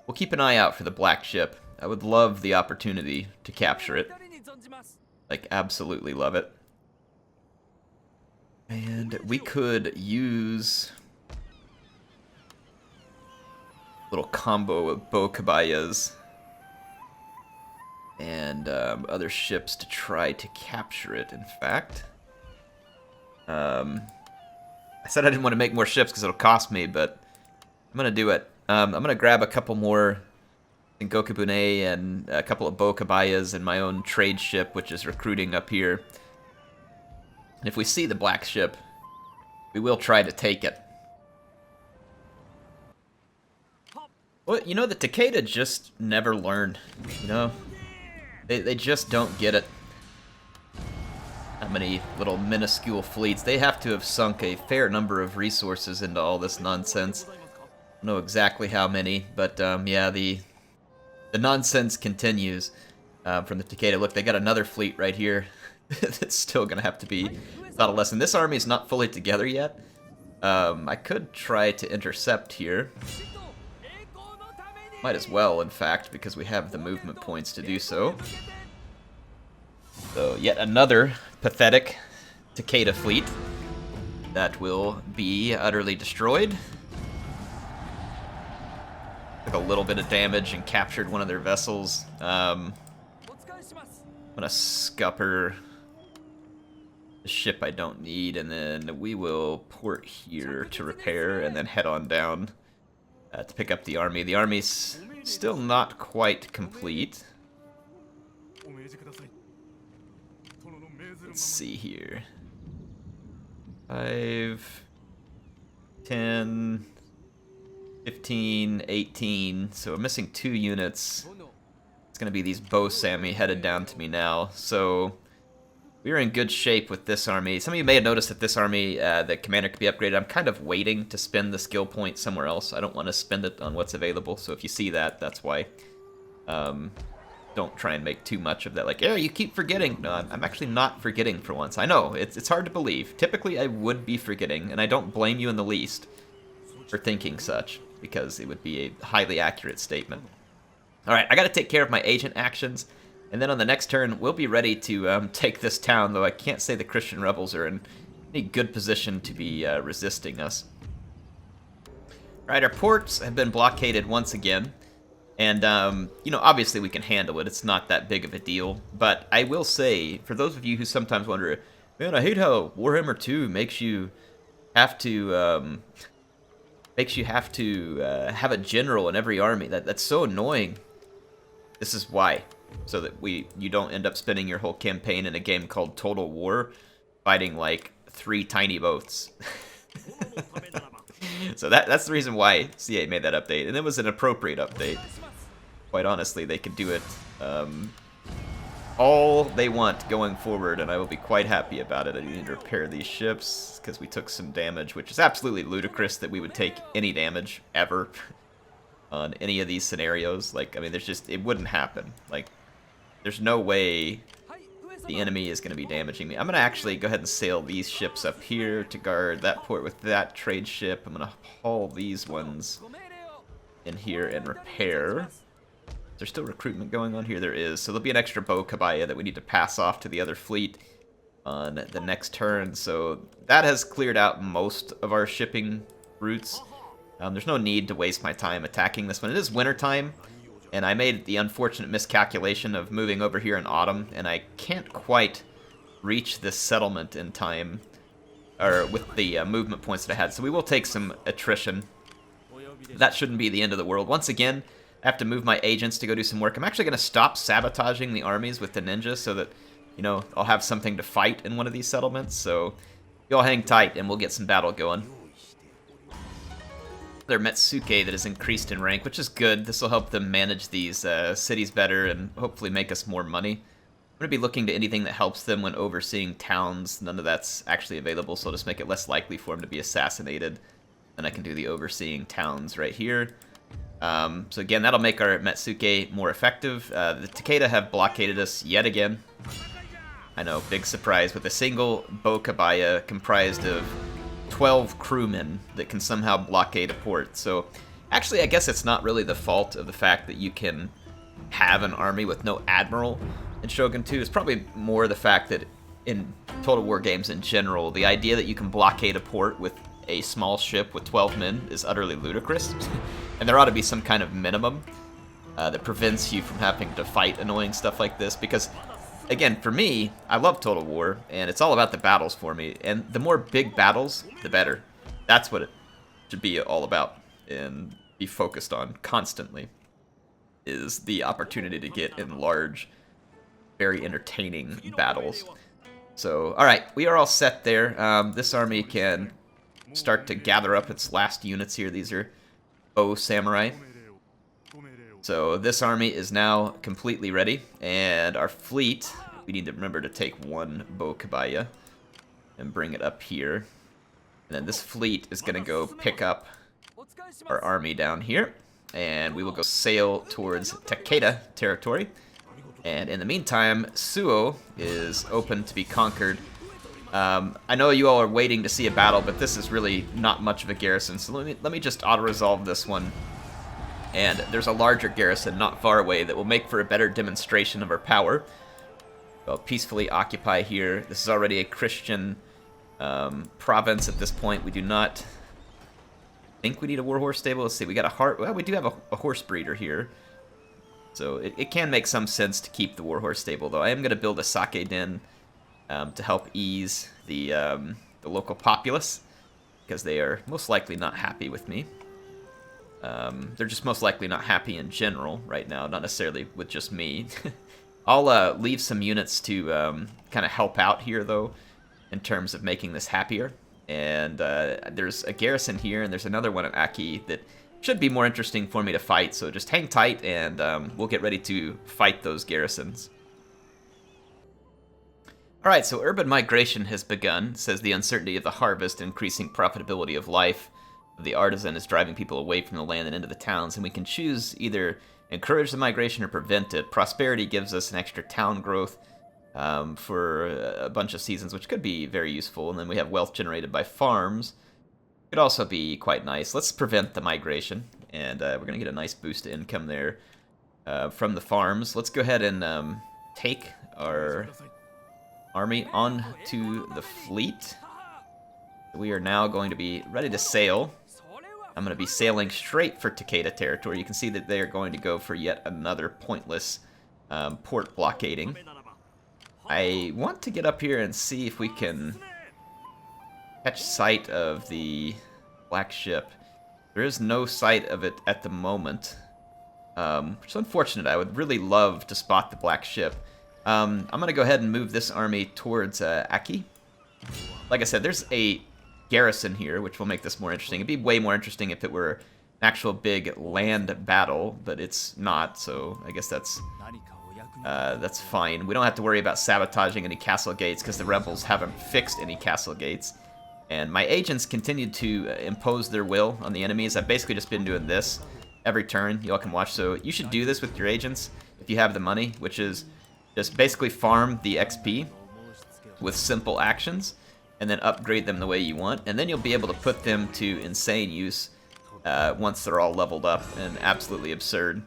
We'll keep an eye out for the black ship. I would love the opportunity to capture it. Like, absolutely love it. And we could use a little combo of bow kabayas and other ships to try to capture it, in fact. I said I didn't want to make more ships because it'll cost me, but I'm going to do it. I'm going to grab a couple more Gokubune and a couple of bow kabayas and my own trade ship, which is recruiting up here. And if we see the black ship, we will try to take it. Well, you know, the Takeda just never learn, you know? They just don't get it. How many little minuscule fleets. They have to have sunk a fair number of resources into all this nonsense. I don't know exactly how many, but yeah, the nonsense continues from the Takeda. Look, they got another fleet right here. That's still going to have to be taught a lesson. This army is not fully together yet. I could try to intercept here. Might as well, in fact, because we have the movement points to do so. So, yet another pathetic Takeda fleet that will be utterly destroyed. Took a little bit of damage and captured one of their vessels. I'm gonna scupper the ship I don't need, and then we will port here to repair, and then head on down to pick up the army. The army's still not quite complete. Let's see here. 5, 10, 15, 18. So I'm missing 2 units. It's going to be these bow Sammy headed down to me now. So we're in good shape with this army. Some of you may have noticed that this army, the commander could be upgraded. I'm kind of waiting to spend the skill point somewhere else. I don't want to spend it on what's available. So if you see that, that's why. Don't try and make too much of that. Like, yeah, you keep forgetting. No, I'm actually not forgetting for once. I know, it's hard to believe. Typically, I would be forgetting, and I don't blame you in the least for thinking such, because it would be a highly accurate statement. Alright, I gotta take care of my agent actions, and then on the next turn, we'll be ready to take this town, though I can't say the Christian rebels are in any good position to be resisting us. Alright, our ports have been blockaded once again. And, you know, obviously we can handle it. It's not that big of a deal. But I will say, for those of you who sometimes wonder, man, I hate how Warhammer 2 makes you have to, have a general in every army. That's so annoying. This is why. So that you don't end up spending your whole campaign in a game called Total War, fighting, like, 3 tiny boats. So that's the reason why CA made that update, and it was an appropriate update. Quite honestly, they could do it all they want going forward, and I will be quite happy about it. I need to repair these ships, because we took some damage, which is absolutely ludicrous that we would take any damage, ever, on any of these scenarios. Like, I mean, it wouldn't happen. Like, there's no way the enemy is going to be damaging me. I'm going to actually go ahead and sail these ships up here to guard that port with that trade ship. I'm going to haul these ones in here and repair. Is there still recruitment going on here? There is. So there'll be an extra bow kabaya that we need to pass off to the other fleet on the next turn. So that has cleared out most of our shipping routes. There's no need to waste my time attacking this one. It is winter time, and I made the unfortunate miscalculation of moving over here in autumn, and I can't quite reach this settlement in time, or with the movement points that I had. So we will take some attrition. That shouldn't be the end of the world. Once again, I have to move my agents to go do some work. I'm actually going to stop sabotaging the armies with the ninja so that, you know, I'll have something to fight in one of these settlements. So you all hang tight, and we'll get some battle going. Their Metsuke that has increased in rank, which is good. This will help them manage these cities better and hopefully make us more money. I'm going to be looking to anything that helps them when overseeing towns. None of that's actually available, so I'll just make it less likely for them to be assassinated. And I can do the overseeing towns right here. So again, that'll make our Metsuke more effective. The Takeda have blockaded us yet again. I know, big surprise, with a single Bokabaya comprised of 12 crewmen that can somehow blockade a port. So actually, I guess it's not really the fault of the fact that you can have an army with no admiral in Shogun 2. It's probably more the fact that in Total War games in general, the idea that you can blockade a port with a small ship with 12 men is utterly ludicrous. And there ought to be some kind of minimum that prevents you from having to fight annoying stuff like this, because again, for me, I love Total War, and it's all about the battles for me. And the more big battles, the better. That's what it should be all about and be focused on constantly, is the opportunity to get in large, very entertaining battles. So, alright, we are all set there. This army can start to gather up its last units here. These are bow samurai. So this army is now completely ready, and our fleet, we need to remember to take one bow kabaya and bring it up here. And then this fleet is going to go pick up our army down here, and we will go sail towards Takeda territory. And in the meantime, Suo is open to be conquered. I know you all are waiting to see a battle, but this is really not much of a garrison, so let me just auto-resolve this one. And there's a larger garrison not far away that will make for a better demonstration of our power. I'll peacefully occupy here. This is already a Christian province at this point. We do not think we need a warhorse stable. Let's see, we got a well, we do have a horse breeder here. So it can make some sense to keep the warhorse stable, though. I am going to build a sake den to help ease the local populace, because they are most likely not happy with me. They're just most likely not happy in general right now, not necessarily with just me. I'll leave some units to kind of help out here, though, in terms of making this happier. And there's a garrison here, and there's another one at Aki that should be more interesting for me to fight. So just hang tight, and we'll get ready to fight those garrisons. Alright, so urban migration has begun. It says the uncertainty of the harvest, increasing profitability of life. The artisan is driving people away from the land and into the towns, and we can choose either encourage the migration or prevent it. Prosperity gives us an extra town growth for a bunch of seasons, which could be very useful. And then we have wealth generated by farms. Could also be quite nice. Let's prevent the migration, and we're going to get a nice boost to income there from the farms. Let's go ahead and take our army on to the fleet. We are now going to be ready to sail. I'm going to be sailing straight for Takeda territory. You can see that they are going to go for yet another pointless port blockading. I want to get up here and see if we can catch sight of the black ship. There is no sight of it at the moment, which is unfortunate. I would really love to spot the black ship. I'm going to go ahead and move this army towards Aki. Like I said, there's a garrison here, which will make this more interesting. It'd be way more interesting if it were an actual big land battle, but it's not, so I guess that's fine. We don't have to worry about sabotaging any castle gates, because the rebels haven't fixed any castle gates. And my agents continued to impose their will on the enemies. I've basically just been doing this every turn. You all can watch. So you should do this with your agents if you have the money, which is Just basically farm the XP with simple actions, and then upgrade them the way you want, and then you'll be able to put them to insane use once they're all leveled up and absolutely absurd.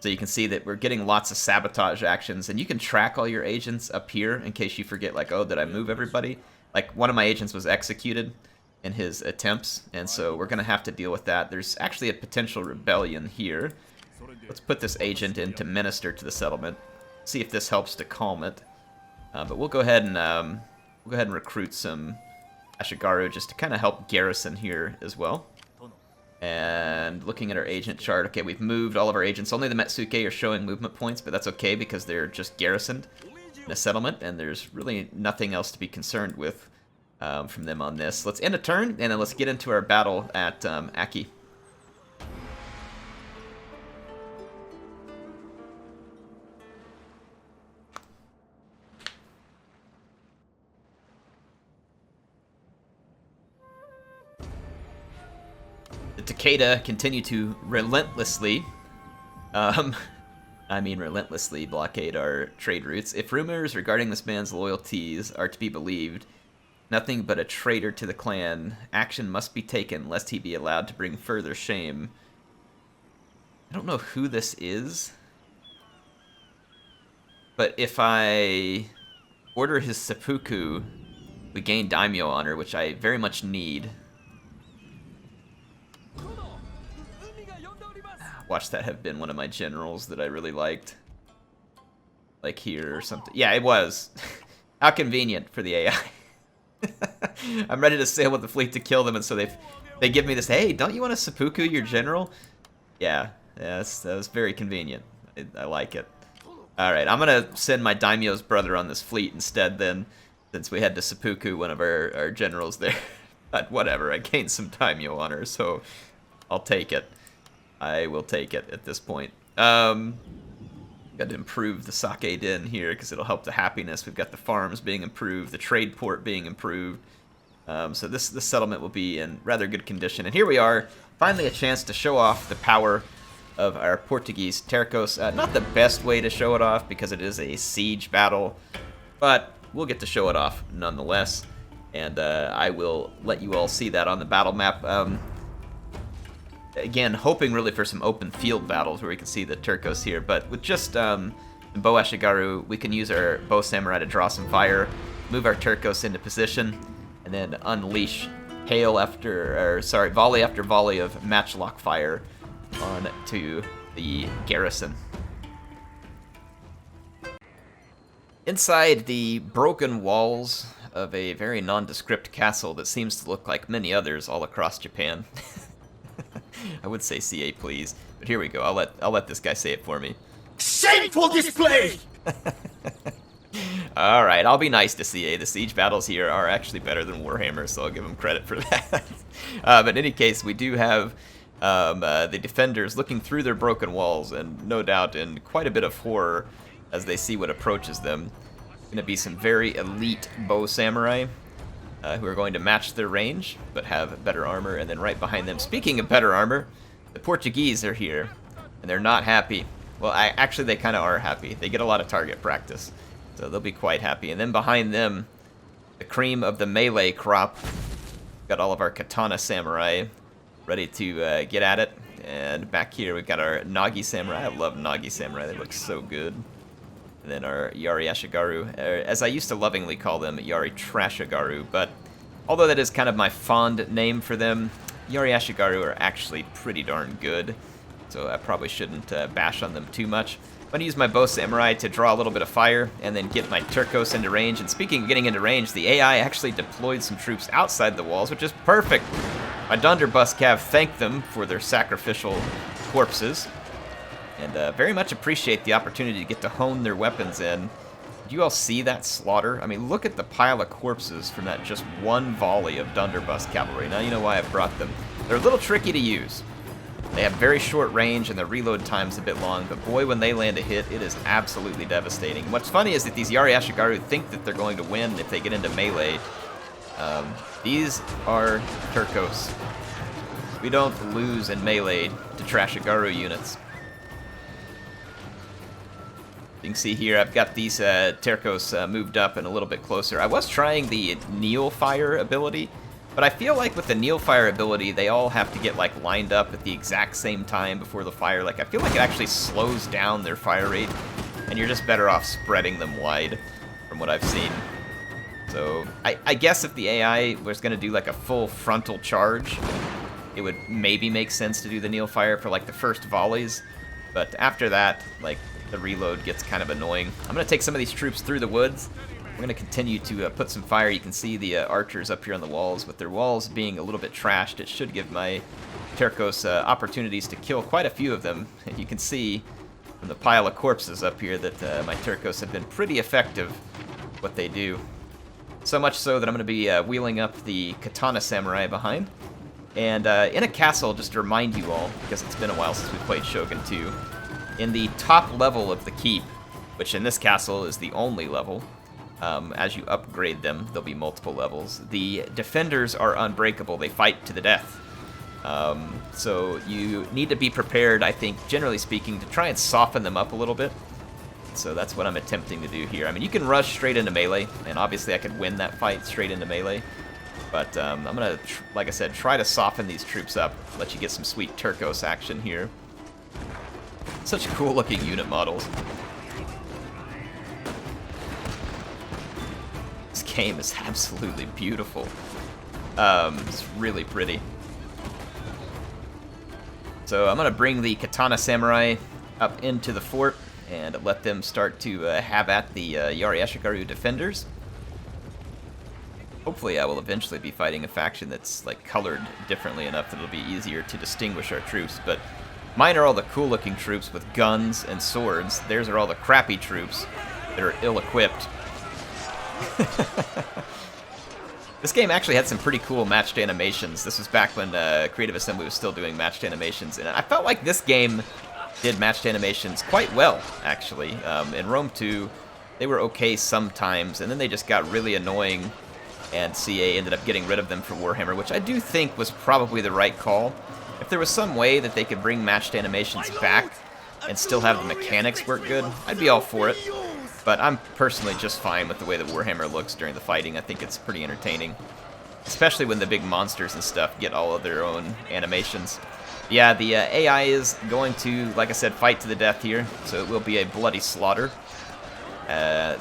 So you can see that we're getting lots of sabotage actions, and you can track all your agents up here in case you forget, like, oh, did I move everybody? Like, one of my agents was executed in his attempts, and so we're going to have to deal with that. There's actually a potential rebellion here. Let's put this agent in to minister to the settlement, see if this helps to calm it. But we'll go ahead and recruit some Ashigaru just to kind of help garrison here as well. And looking at our agent chart, okay, we've moved all of our agents. Only the Metsuke are showing movement points, but that's okay because they're just garrisoned in a settlement, and there's really nothing else to be concerned with from them on this. Let's end a turn, and then let's get into our battle at Aki. The Takeda continue to relentlessly, relentlessly blockade our trade routes. If rumors regarding this man's loyalties are to be believed, nothing but a traitor to the clan, action must be taken lest he be allowed to bring further shame. I don't know who this is, but if I order his seppuku, we gain daimyo honor, which I very much need. Watch that have been one of my generals that I really liked. Like here or something. Yeah, it was. How convenient for the AI. I'm ready to sail with the fleet to kill them, and so they give me this, hey, don't you want to seppuku your general? Yeah, that was very convenient. I like it. Alright, I'm going to send my daimyo's brother on this fleet instead then, since we had to seppuku one of our generals there. But whatever, I gained some daimyo honor, so I'll take it. I will take it at this point. Got to improve the sake den here because it'll help the happiness. We've got the farms being improved, the trade port being improved. So this settlement will be in rather good condition. And here we are, finally a chance to show off the power of our Portuguese Tercos. Not the best way to show it off because it is a siege battle, but we'll get to show it off nonetheless. And I will let you all see that on the battle map. Again, hoping really for some open field battles where we can see the Tercos here, but with just Bow Ashigaru, we can use our Bow Samurai to draw some fire, move our Tercos into position, and then unleash volley after volley of matchlock fire onto the garrison. Inside the broken walls of a very nondescript castle that seems to look like many others all across Japan. I would say CA, please, but here we go. I'll let this guy say it for me. Shameful display! All right, I'll be nice to CA. The siege battles here are actually better than Warhammer, so I'll give him credit for that. But in any case, we do have the defenders looking through their broken walls, and no doubt in quite a bit of horror as they see what approaches them. Going to be some very elite bow samurai. Who are going to match their range, but have better armor, and then right behind them, speaking of better armor, the Portuguese are here, and they're not happy. Well, actually, they kind of are happy. They get a lot of target practice, so they'll be quite happy. And then behind them, the cream of the melee crop, got all of our katana samurai ready to get at it. And back here, we've got our Nagi Samurai. I love Nagi Samurai. They look so good. And then our Yari Ashigaru, as I used to lovingly call them, Yari Trashigaru, but although that is kind of my fond name for them, Yari Ashigaru are actually pretty darn good, so I probably shouldn't bash on them too much. I'm going to use my Bow Samurai to draw a little bit of fire, and then get my Tercos into range, and speaking of getting into range, the AI actually deployed some troops outside the walls, which is perfect. My Donderbuss Cav thanked them for their sacrificial corpses. And very much appreciate the opportunity to get to hone their weapons in. Did you all see that slaughter? I mean, look at the pile of corpses from that just one volley of Donderbuss cavalry. Now you know why I brought them. They're a little tricky to use. They have very short range and the reload time's a bit long, but boy, when they land a hit, it is absolutely devastating. What's funny is that these Yari Ashigaru think that they're going to win if they get into melee. These are Tercos. We don't lose in melee to Trashigaru units. You can see here I've got these Tercos moved up and a little bit closer. I was trying the Neil Fire ability, but I feel like with the Neil Fire ability, they all have to get like lined up at the exact same time before the fire. Like I feel like it actually slows down their fire rate, and you're just better off spreading them wide from what I've seen. So I guess if the AI was going to do like a full frontal charge, it would maybe make sense to do the Neil Fire for like the first volleys, but after that, like the reload gets kind of annoying. I'm going to take some of these troops through the woods. We're going to continue to put some fire. You can see the archers up here on the walls. With their walls being a little bit trashed, it should give my Tercos opportunities to kill quite a few of them. And you can see from the pile of corpses up here that my Tercos have been pretty effective what they do. So much so that I'm going to be wheeling up the Katana Samurai behind. And in a castle, just to remind you all, because it's been a while since we played Shogun 2, in the top level of the keep, which in this castle is the only level, as you upgrade them, there'll be multiple levels. The defenders are unbreakable. They fight to the death. So you need to be prepared, I think, generally speaking, to try and soften them up a little bit. So that's what I'm attempting to do here. I mean, you can rush straight into melee, and obviously I could win that fight straight into melee. But I'm going to, like I said, try to soften these troops up, let you get some sweet Tercos action here. Such cool-looking unit models. This game is absolutely beautiful. It's really pretty. So I'm going to bring the Katana Samurai up into the fort and let them start to have at the Yari Ashigaru defenders. Hopefully I will eventually be fighting a faction that's like colored differently enough that it'll be easier to distinguish our troops, but mine are all the cool-looking troops with guns and swords. Theirs are all the crappy troops that are ill-equipped. This game actually had some pretty cool matched animations. This was back when Creative Assembly was still doing matched animations, and I felt like this game did matched animations quite well, actually. In Rome 2, they were okay sometimes, and then they just got really annoying, and CA ended up getting rid of them for Warhammer, which I do think was probably the right call. If there was some way that they could bring matched animations back and still have the mechanics work good, I'd be all for it. But I'm personally just fine with the way that Warhammer looks during the fighting. I think it's pretty entertaining, especially when the big monsters and stuff get all of their own animations. Yeah, the AI is going to, like I said, fight to the death here, so it will be a bloody slaughter.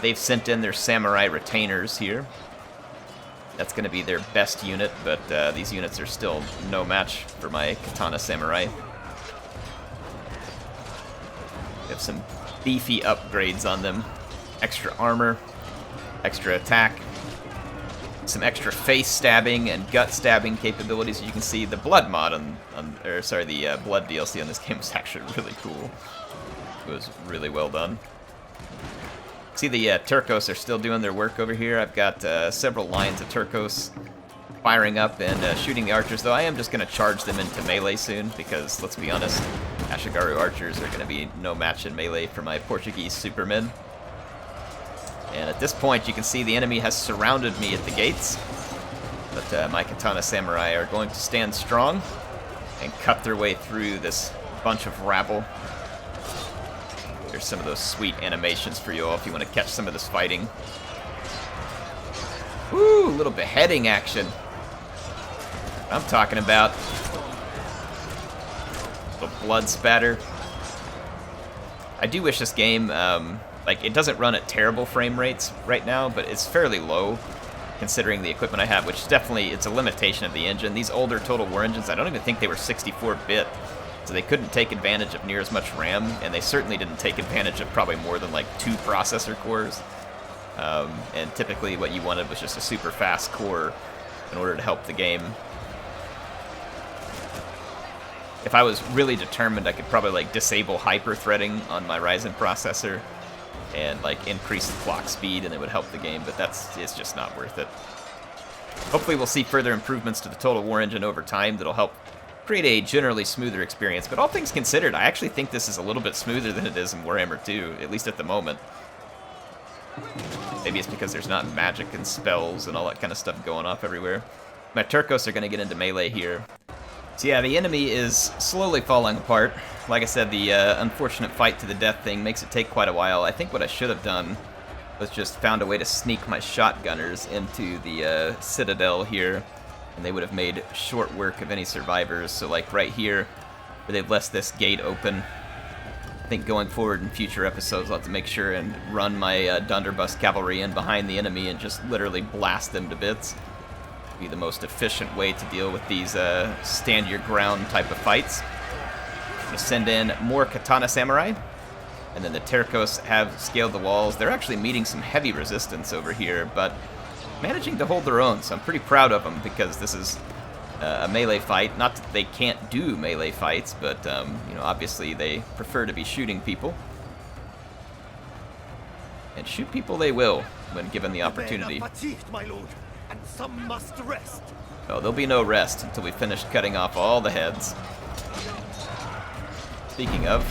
They've sent in their samurai retainers here. That's going to be their best unit, but these units are still no match for my Katana Samurai. They have some beefy upgrades on them. Extra armor, extra attack, some extra face stabbing and gut stabbing capabilities. You can see the blood mod the blood DLC on this game was actually really cool. It was really well done. See, the Tercos are still doing their work over here. I've got several lines of Tercos firing up and shooting the archers, though I am just going to charge them into melee soon because, let's be honest, Ashigaru archers are going to be no match in melee for my Portuguese supermen. And at this point, you can see the enemy has surrounded me at the gates, but my Katana Samurai are going to stand strong and cut their way through this bunch of rabble. There's some of those sweet animations for you all if you want to catch some of this fighting. Woo, a little beheading action. I'm talking about. A little blood spatter. I do wish this game, like, it doesn't run at terrible frame rates right now, but it's fairly low considering the equipment I have, which definitely, it's a limitation of the engine. These older Total War engines, I don't even think they were 64-bit. So they couldn't take advantage of near as much RAM, and they certainly didn't take advantage of probably more than like 2 processor cores. And typically what you wanted was just a super fast core in order to help the game. If I was really determined, I could probably like disable hyper-threading on my Ryzen processor and like increase the clock speed, and it would help the game, but it's just not worth it. Hopefully we'll see further improvements to the Total War engine over time that'll help create a generally smoother experience, but all things considered, I actually think this is a little bit smoother than it is in Warhammer 2, at least at the moment. Maybe it's because there's not magic and spells and all that kind of stuff going off everywhere. My Tercos are going to get into melee here, So yeah, the enemy is slowly falling apart. Like I said, the unfortunate fight to the death thing makes it take quite a while. I think what I should have done was just found a way to sneak my shotgunners into the citadel here, and they would have made short work of any survivors. So like right here, where they've left this gate open, I think going forward in future episodes, I'll have to make sure and run my Donderbuss cavalry in behind the enemy and just literally blast them to bits. Be the most efficient way to deal with these stand your ground type of fights. I'm gonna send in more Katana Samurai, and then the Tercos have scaled the walls. They're actually meeting some heavy resistance over here, but managing to hold their own, so I'm pretty proud of them because this is a melee fight. Not that they can't do melee fights, but you know, obviously they prefer to be shooting people. And shoot people they will when given the opportunity. Fatigued, my lord, and some must rest. Oh, there'll be no rest until we finish cutting off all the heads. Speaking of,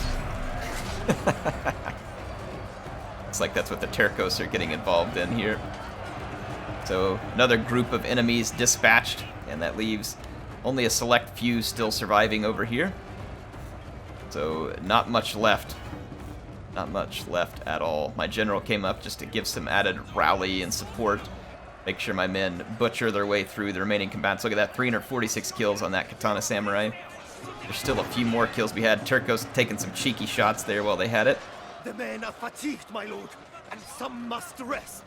it's like that's what the Tercos are getting involved in here. So another group of enemies dispatched, and that leaves only a select few still surviving over here. So not much left. Not much left at all. My general came up just to give some added rally and support. Make sure my men butcher their way through the remaining combatants. Look at that, 346 kills on that Katana Samurai. There's still a few more kills we had. Tercos taking some cheeky shots there while they had it. The men are fatigued, my lord, and some must rest.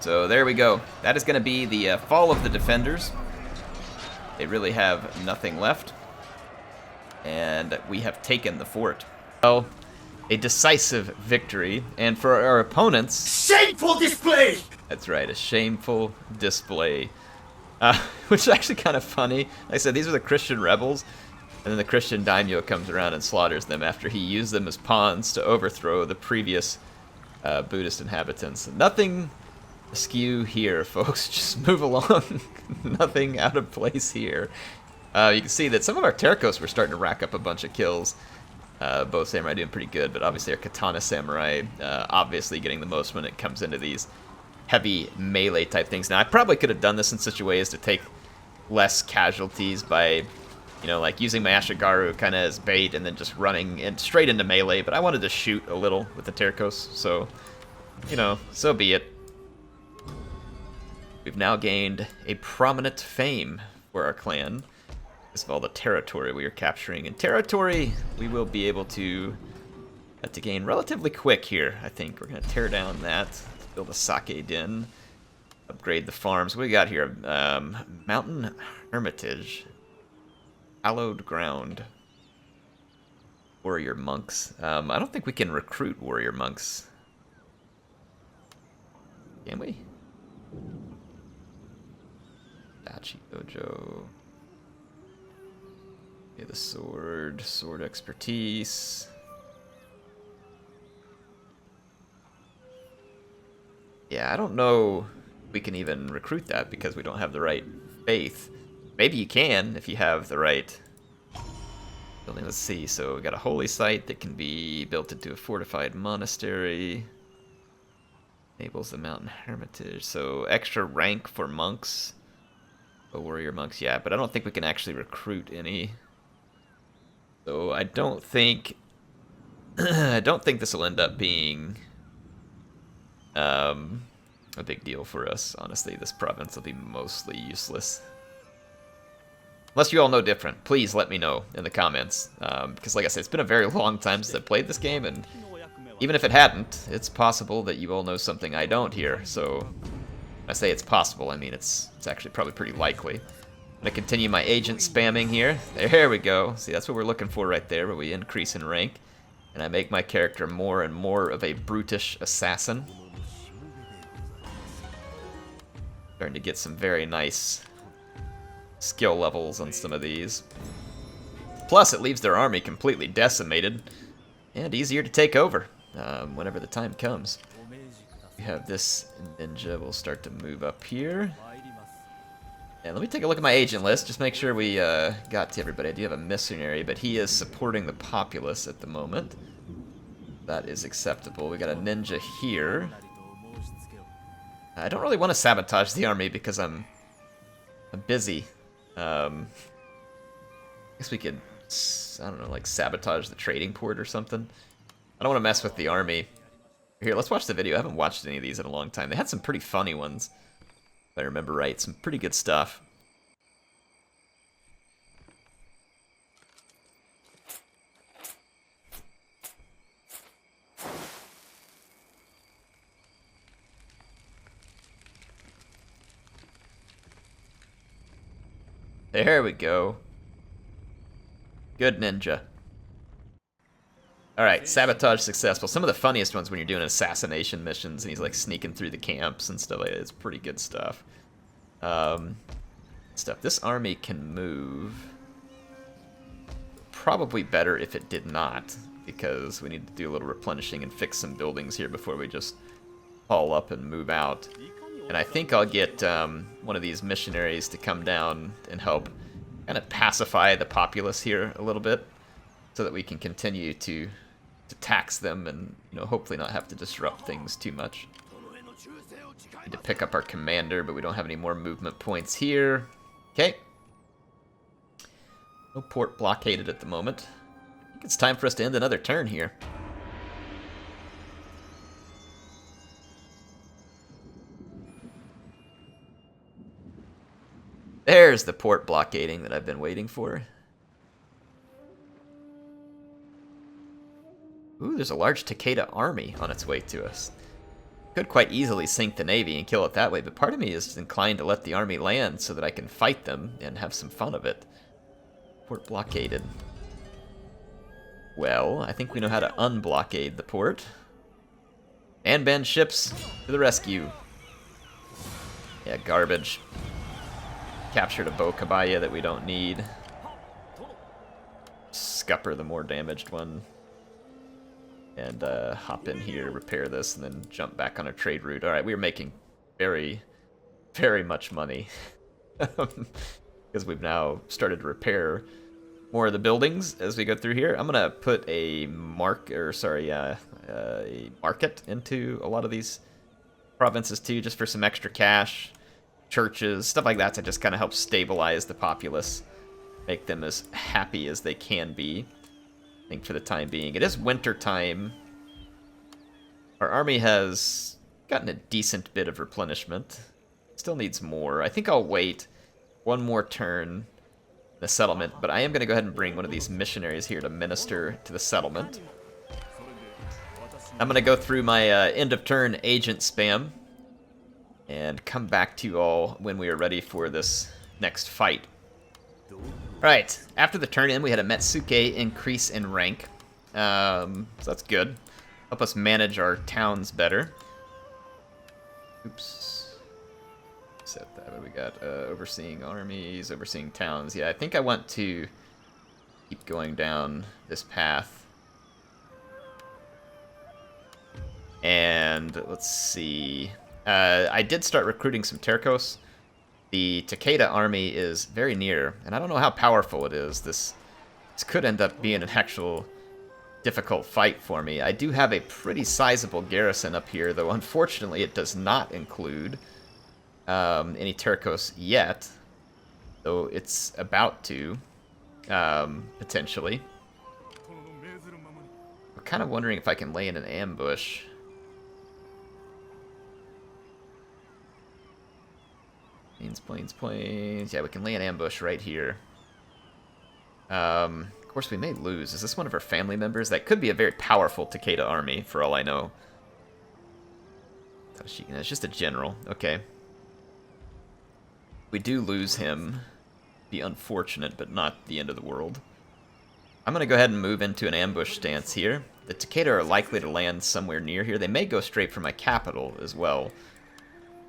So there we go. That is going to be the fall of the defenders. They really have nothing left. And we have taken the fort. Well, a decisive victory. And for our opponents... Shameful display! That's right, a shameful display. Which is actually kind of funny. Like I said, these are the Christian rebels. And then the Christian daimyo comes around and slaughters them after he used them as pawns to overthrow the previous Buddhist inhabitants. Nothing askew here, folks. Just move along. Nothing out of place here. You can see that some of our Tercos were starting to rack up a bunch of kills. Both samurai doing pretty good, but obviously our Katana Samurai obviously getting the most when it comes into these heavy melee type things. Now, I probably could have done this in such a way as to take less casualties by, you know, like using my Ashigaru kind of as bait and then just running in straight into melee, but I wanted to shoot a little with the Tercos, so, you know, so be it. We've now gained a prominent fame for our clan because of all the territory we are capturing. And territory we will be able to gain relatively quick here, I think. We're going to tear down that, build a sake den, upgrade the farms. What do we got here? Mountain Hermitage, hallowed ground, warrior monks. I don't think we can recruit warrior monks. Can we? Dachi Dojo. Okay, the sword expertise. Yeah, I don't know if we can even recruit that because we don't have the right faith. Maybe you can if you have the right building. Let's see. So we got a holy site that can be built into a fortified monastery. Enables the mountain hermitage. So extra rank for monks. Oh, warrior monks, yeah, but I don't think we can actually recruit any. So I don't think this will end up being a big deal for us. Honestly, this province will be mostly useless. Unless you all know different, please let me know in the comments. Because like I said, it's been a very long time since I played this game, and even if it hadn't, it's possible that you all know something I don't here. So when I say it's possible, I mean it's actually probably pretty likely. I'm going to continue my agent spamming here. There we go. See, that's what we're looking for right there, where we increase in rank. And I make my character more and more of a brutish assassin. Starting to get some very nice skill levels on some of these. Plus, it leaves their army completely decimated and easier to take over whenever the time comes. We have this ninja. We'll start to move up here. And let me take a look at my agent list, just make sure we got to everybody. I do have a missionary, but he is supporting the populace at the moment. That is acceptable. We got a ninja here. I don't really want to sabotage the army because I'm I'm busy. I guess we could, I don't know, like sabotage the trading port or something. I don't want to mess with the army. Here, let's watch the video. I haven't watched any of these in a long time. They had some pretty funny ones, if I remember right. Some pretty good stuff. There we go. Good ninja. Alright, sabotage successful. Some of the funniest ones when you're doing assassination missions and he's like sneaking through the camps and stuff like that. It's pretty good stuff. This army can move. Probably better if it did not, because we need to do a little replenishing and fix some buildings here before we just haul up and move out. And I think I'll get one of these missionaries to come down and help kind of pacify the populace here a little bit, so that we can continue to tax them and, you know, hopefully not have to disrupt things too much. Need to pick up our commander, but we don't have any more movement points here. Okay. No port blockaded at the moment. I think it's time for us to end another turn here. There's the port blockading that I've been waiting for. Ooh, there's a large Takeda army on its way to us. Could quite easily sink the navy and kill it that way, but part of me is inclined to let the army land so that I can fight them and have some fun of it. Port blockaded. Well, I think we know how to unblockade the port. Nanban ships to the rescue. Yeah, garbage. Captured a Bokabaya that we don't need. Scupper the more damaged one. And hop in here, repair this, and then jump back on our trade route. Alright, we are making very, very much money. Because we've now started to repair more of the buildings as we go through here. I'm going to put a a market into a lot of these provinces too, just for some extra cash. Churches, stuff like that to just kind of help stabilize the populace. Make them as happy as they can be. I think for the time being. It is winter time. Our army has gotten a decent bit of replenishment. Still needs more. I think I'll wait one more turn in the settlement, but I am going to go ahead and bring one of these missionaries here to minister to the settlement. I'm going to go through my end of turn agent spam and come back to you all when we are ready for this next fight. Right, after the turn-in, we had a Metsuke increase in rank. So that's good. Help us manage our towns better. Oops. Set that. What do we got? Overseeing armies, overseeing towns. Yeah, I think I want to keep going down this path. And let's see. I did start recruiting some Tercos. The Takeda army is very near, and I don't know how powerful it is. This could end up being an actual difficult fight for me. I do have a pretty sizable garrison up here, though unfortunately it does not include any Tercos yet, though it's about to, potentially. I'm kind of wondering if I can lay in an ambush. Planes. Yeah, we can lay an ambush right here. Of course, we may lose. Is this one of our family members? That could be a very powerful Takeda army, for all I know. It's just a general. Okay. We do lose him. Be unfortunate, but not the end of the world. I'm going to go ahead and move into an ambush stance here. The Takeda are likely to land somewhere near here. They may go straight for my capital as well.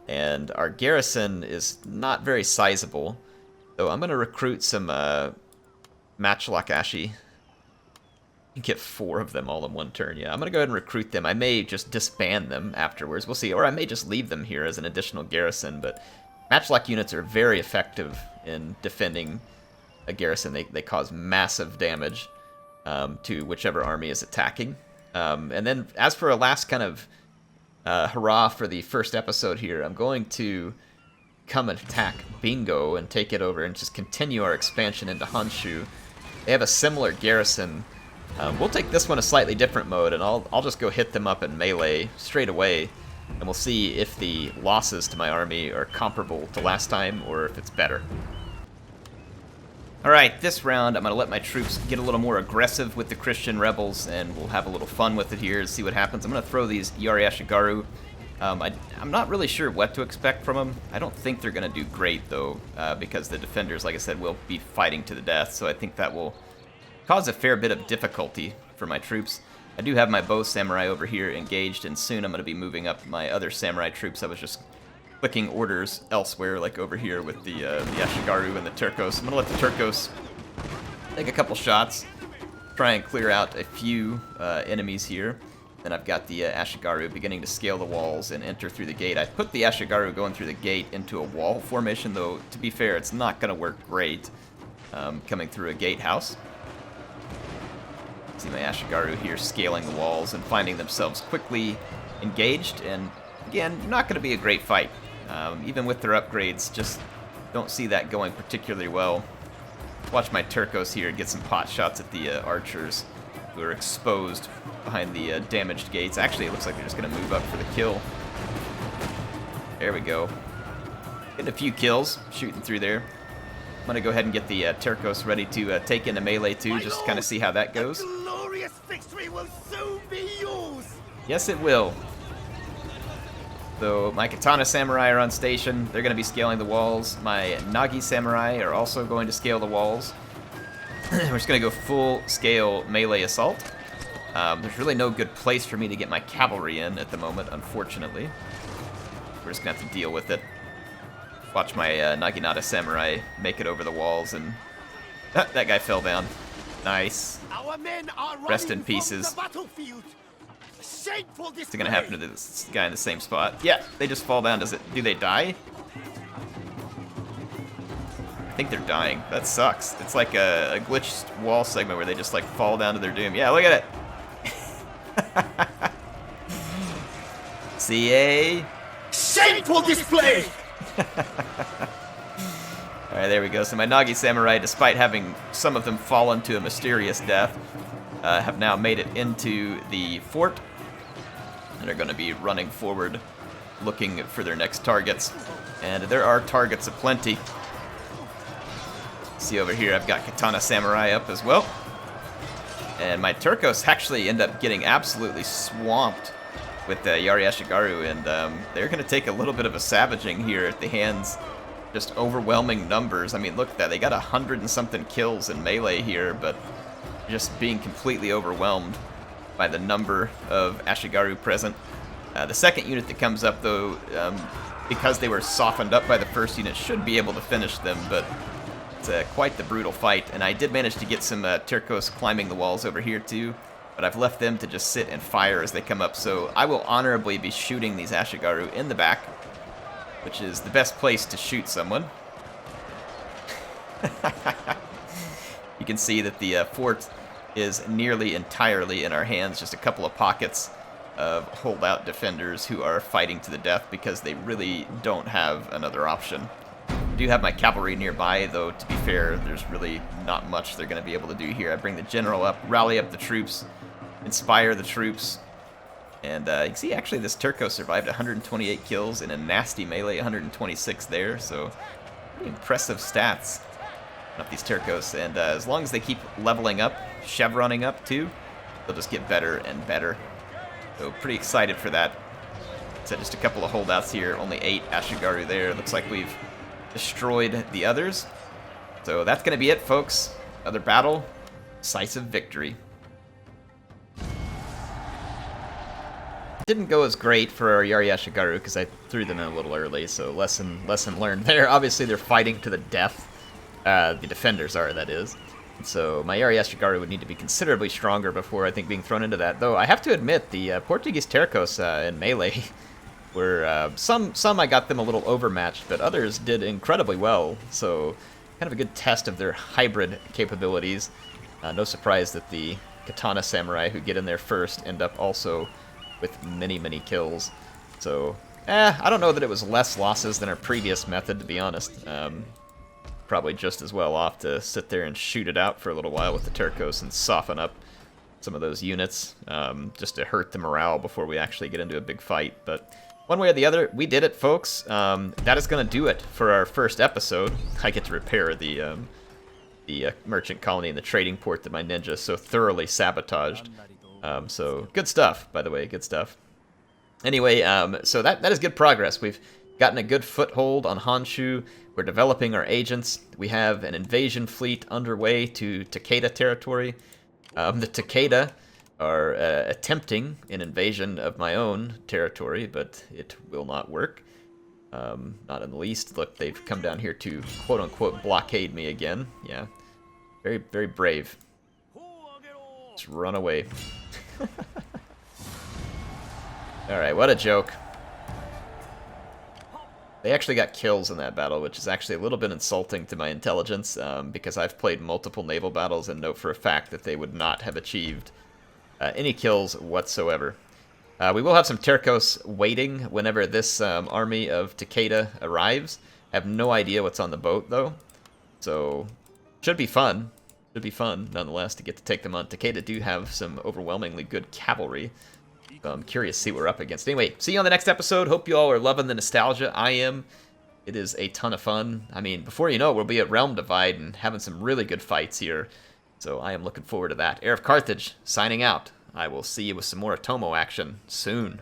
And our garrison is not very sizable, so I'm going to recruit some Matchlock Ashi. You get 4 of them all in one turn. Yeah, I'm going to go ahead and recruit them. I may just disband them afterwards. We'll see. Or I may just leave them here as an additional garrison. But Matchlock units are very effective in defending a garrison. They cause massive damage to whichever army is attacking. And then as for a last kind of hurrah for the first episode here, I'm going to come and attack Bingo and take it over and just continue our expansion into Honshu. They have a similar garrison. We'll take this one a slightly different mode, and I'll just go hit them up in melee straight away, and we'll see if the losses to my army are comparable to last time or if it's better. Alright, this round I'm going to let my troops get a little more aggressive with the Christian rebels, and we'll have a little fun with it here and see what happens. I'm going to throw these Yari Ashigaru. I'm not really sure what to expect from them. I don't think they're going to do great, though, because the defenders, like I said, will be fighting to the death, so I think that will cause a fair bit of difficulty for my troops. I do have my bow samurai over here engaged, and soon I'm going to be moving up my other samurai troops. I was just clicking orders elsewhere, like over here with the Ashigaru and the Tercos. I'm going to let the Tercos take a couple shots, try and clear out a few enemies here. Then I've got the Ashigaru beginning to scale the walls and enter through the gate. I put the Ashigaru going through the gate into a wall formation, though, to be fair, it's not going to work great coming through a gatehouse. See my Ashigaru here scaling the walls and finding themselves quickly engaged, and again, not going to be a great fight. Even with their upgrades, just don't see that going particularly well. Watch my Tercos here get some pot shots at the archers who are exposed behind the damaged gates. Actually, it looks like they're just going to move up for the kill. There we go. Getting a few kills, shooting through there. I'm going to go ahead and get the Tercos ready to take into melee too, just to kind of see how that goes. A glorious victory will soon be yours. Yes, it will. So my Katana Samurai are on station. They're going to be scaling the walls. My Nagi Samurai are also going to scale the walls. We're just going to go full-scale melee assault. There's really no good place for me to get my cavalry in at the moment, unfortunately. We're just going to have to deal with it. Watch my Naginata Samurai make it over the walls, and that guy fell down. Nice. Our men are Rest in running from pieces. the battlefield. Shameful display. What's going to happen to this guy in the same spot? Yeah, they just fall down. Do they die? I think they're dying. That sucks. It's like a glitched wall segment where they just like fall down to their doom. Yeah, look at it. CA. Shameful display. Alright, there we go. So my Nagi Samurai, despite having some of them fallen to a mysterious death, have now made it into the fort. And are going to be running forward, looking for their next targets. And there are targets aplenty. See over here, I've got Katana Samurai up as well. And my Tercos actually end up getting absolutely swamped with the Yari Ashigaru, and they're going to take a little bit of a savaging here at the hands. Just overwhelming numbers. I mean, look at that. They got 100 and something kills in melee here, but just being completely overwhelmed by the number of Ashigaru present. The second unit that comes up, though, because they were softened up by the first unit, should be able to finish them, but it's quite the brutal fight. And I did manage to get some Tercos climbing the walls over here, too, but I've left them to just sit and fire as they come up, so I will honorably be shooting these Ashigaru in the back, which is the best place to shoot someone. You can see that the fort is nearly entirely in our hands, just a couple of pockets of holdout defenders who are fighting to the death because they really don't have another option. I do have my cavalry nearby, though, to be fair, there's really not much they're going to be able to do here. I bring the general up, rally up the troops, inspire the troops, and you can see actually this Tercos survived 128 kills in a nasty melee, 126 there, so pretty impressive stats up these Tercos. And as long as they keep leveling up, chevroning up too, they'll just get better and better. So pretty excited for that. So just a couple of holdouts here, only 8 Ashigaru there. Looks like we've destroyed the others. So that's going to be it, folks. Another battle, decisive victory. Didn't go as great for our Yari Ashigaru because I threw them in a little early, so lesson learned there. Obviously, they're fighting to the death. The defenders are, that is. So my Yari Ashigaru would need to be considerably stronger before, I think, being thrown into that. Though I have to admit, the Portuguese Tercos in melee were some I got them a little overmatched, but others did incredibly well. So kind of a good test of their hybrid capabilities. No surprise that the Katana Samurai who get in there first end up also with many kills. So I don't know that it was less losses than our previous method, to be honest. Probably just as well off to sit there and shoot it out for a little while with the Tercos and soften up some of those units, just to hurt the morale before we actually get into a big fight. But one way or the other, we did it, folks. That is going to do it for our first episode. I get to repair the merchant colony and the trading port that my ninja so thoroughly sabotaged. So good stuff, by the way, good stuff. Anyway, so that is good progress. We've gotten a good foothold on Honshu. We're developing our agents. We have an invasion fleet underway to Takeda territory. The Takeda are attempting an invasion of my own territory, but it will not work. Not in the least. Look, they've come down here to quote-unquote blockade me again. Yeah, very, very brave. Just run away. Alright, what a joke. They actually got kills in that battle, which is actually a little bit insulting to my intelligence, because I've played multiple naval battles and know for a fact that they would not have achieved any kills whatsoever. We will have some Tercos waiting whenever this army of Takeda arrives. I have no idea what's on the boat, though, so should be fun. Should be fun, nonetheless, to get to take them on. Takeda do have some overwhelmingly good cavalry. I'm curious to see what we're up against. Anyway, see you on the next episode. Hope you all are loving the nostalgia. I am. It is a ton of fun. I mean, before you know it, we'll be at Realm Divide and having some really good fights here. So I am looking forward to that. HeirofCarthage, signing out. I will see you with some more Otomo action soon.